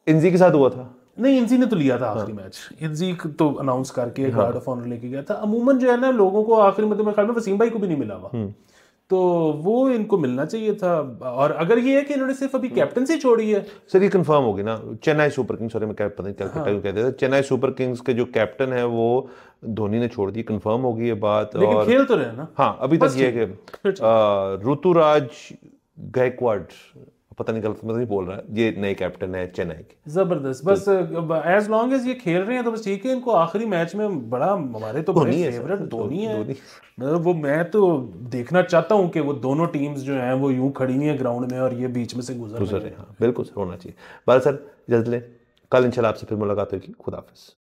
इंजी के साथ हुआ था। नहीं, इंजी ने तो लिया था आखिरी मैच। इंजी तो अनाउंस करके गार्ड ऑफ ऑनर लेके गया था। अमूमन जो है ना लोगों को आखिरी में, तो मेरे ख्याल में वसीम भाई को भी नहीं मिला हुआ, तो वो इनको मिलना चाहिए था। और अगर ये है कि इन्होंने सिर्फ अभी कैप्टनसी छोड़ी है। सर ये कंफर्म होगी ना, चेन्नई सुपर किंग्स, सॉरी मैं पता नहीं कलकत्ता क्यों कहते थे, चेन्नई सुपर किंग्स के जो कैप्टन है वो धोनी ने छोड़ दी, कंफर्म होगी ये बात। लेकिन और खेल तो रहे ना। हाँ अभी तक ये है कि ऋतुराज गायकवाड, पता नहीं गलत मतलब नहीं बोल रहा है, ये नए कैप्टन है चेन्नई के। जबरदस्त। बस एज लॉन्ग एज ये खेल रहे हैं तो बस ठीक है। इनको आखिरी मैच में बड़ा, हमारे तो बड़े फेवरेट धोनी है। मतलब वो मैं तो देखना चाहता हूँ कि वो दोनों टीम्स जो हैं वो यूं खड़ी नहीं है ग्राउंड में और ये बीच में से गुजर रहे हैं। हाँ बिल्कुल सर, होना चाहिए। बाल सर जल्द लें, कल इंशाल्लाह आपसे फिर मुलाकात होगी। खुदा हाफिज़।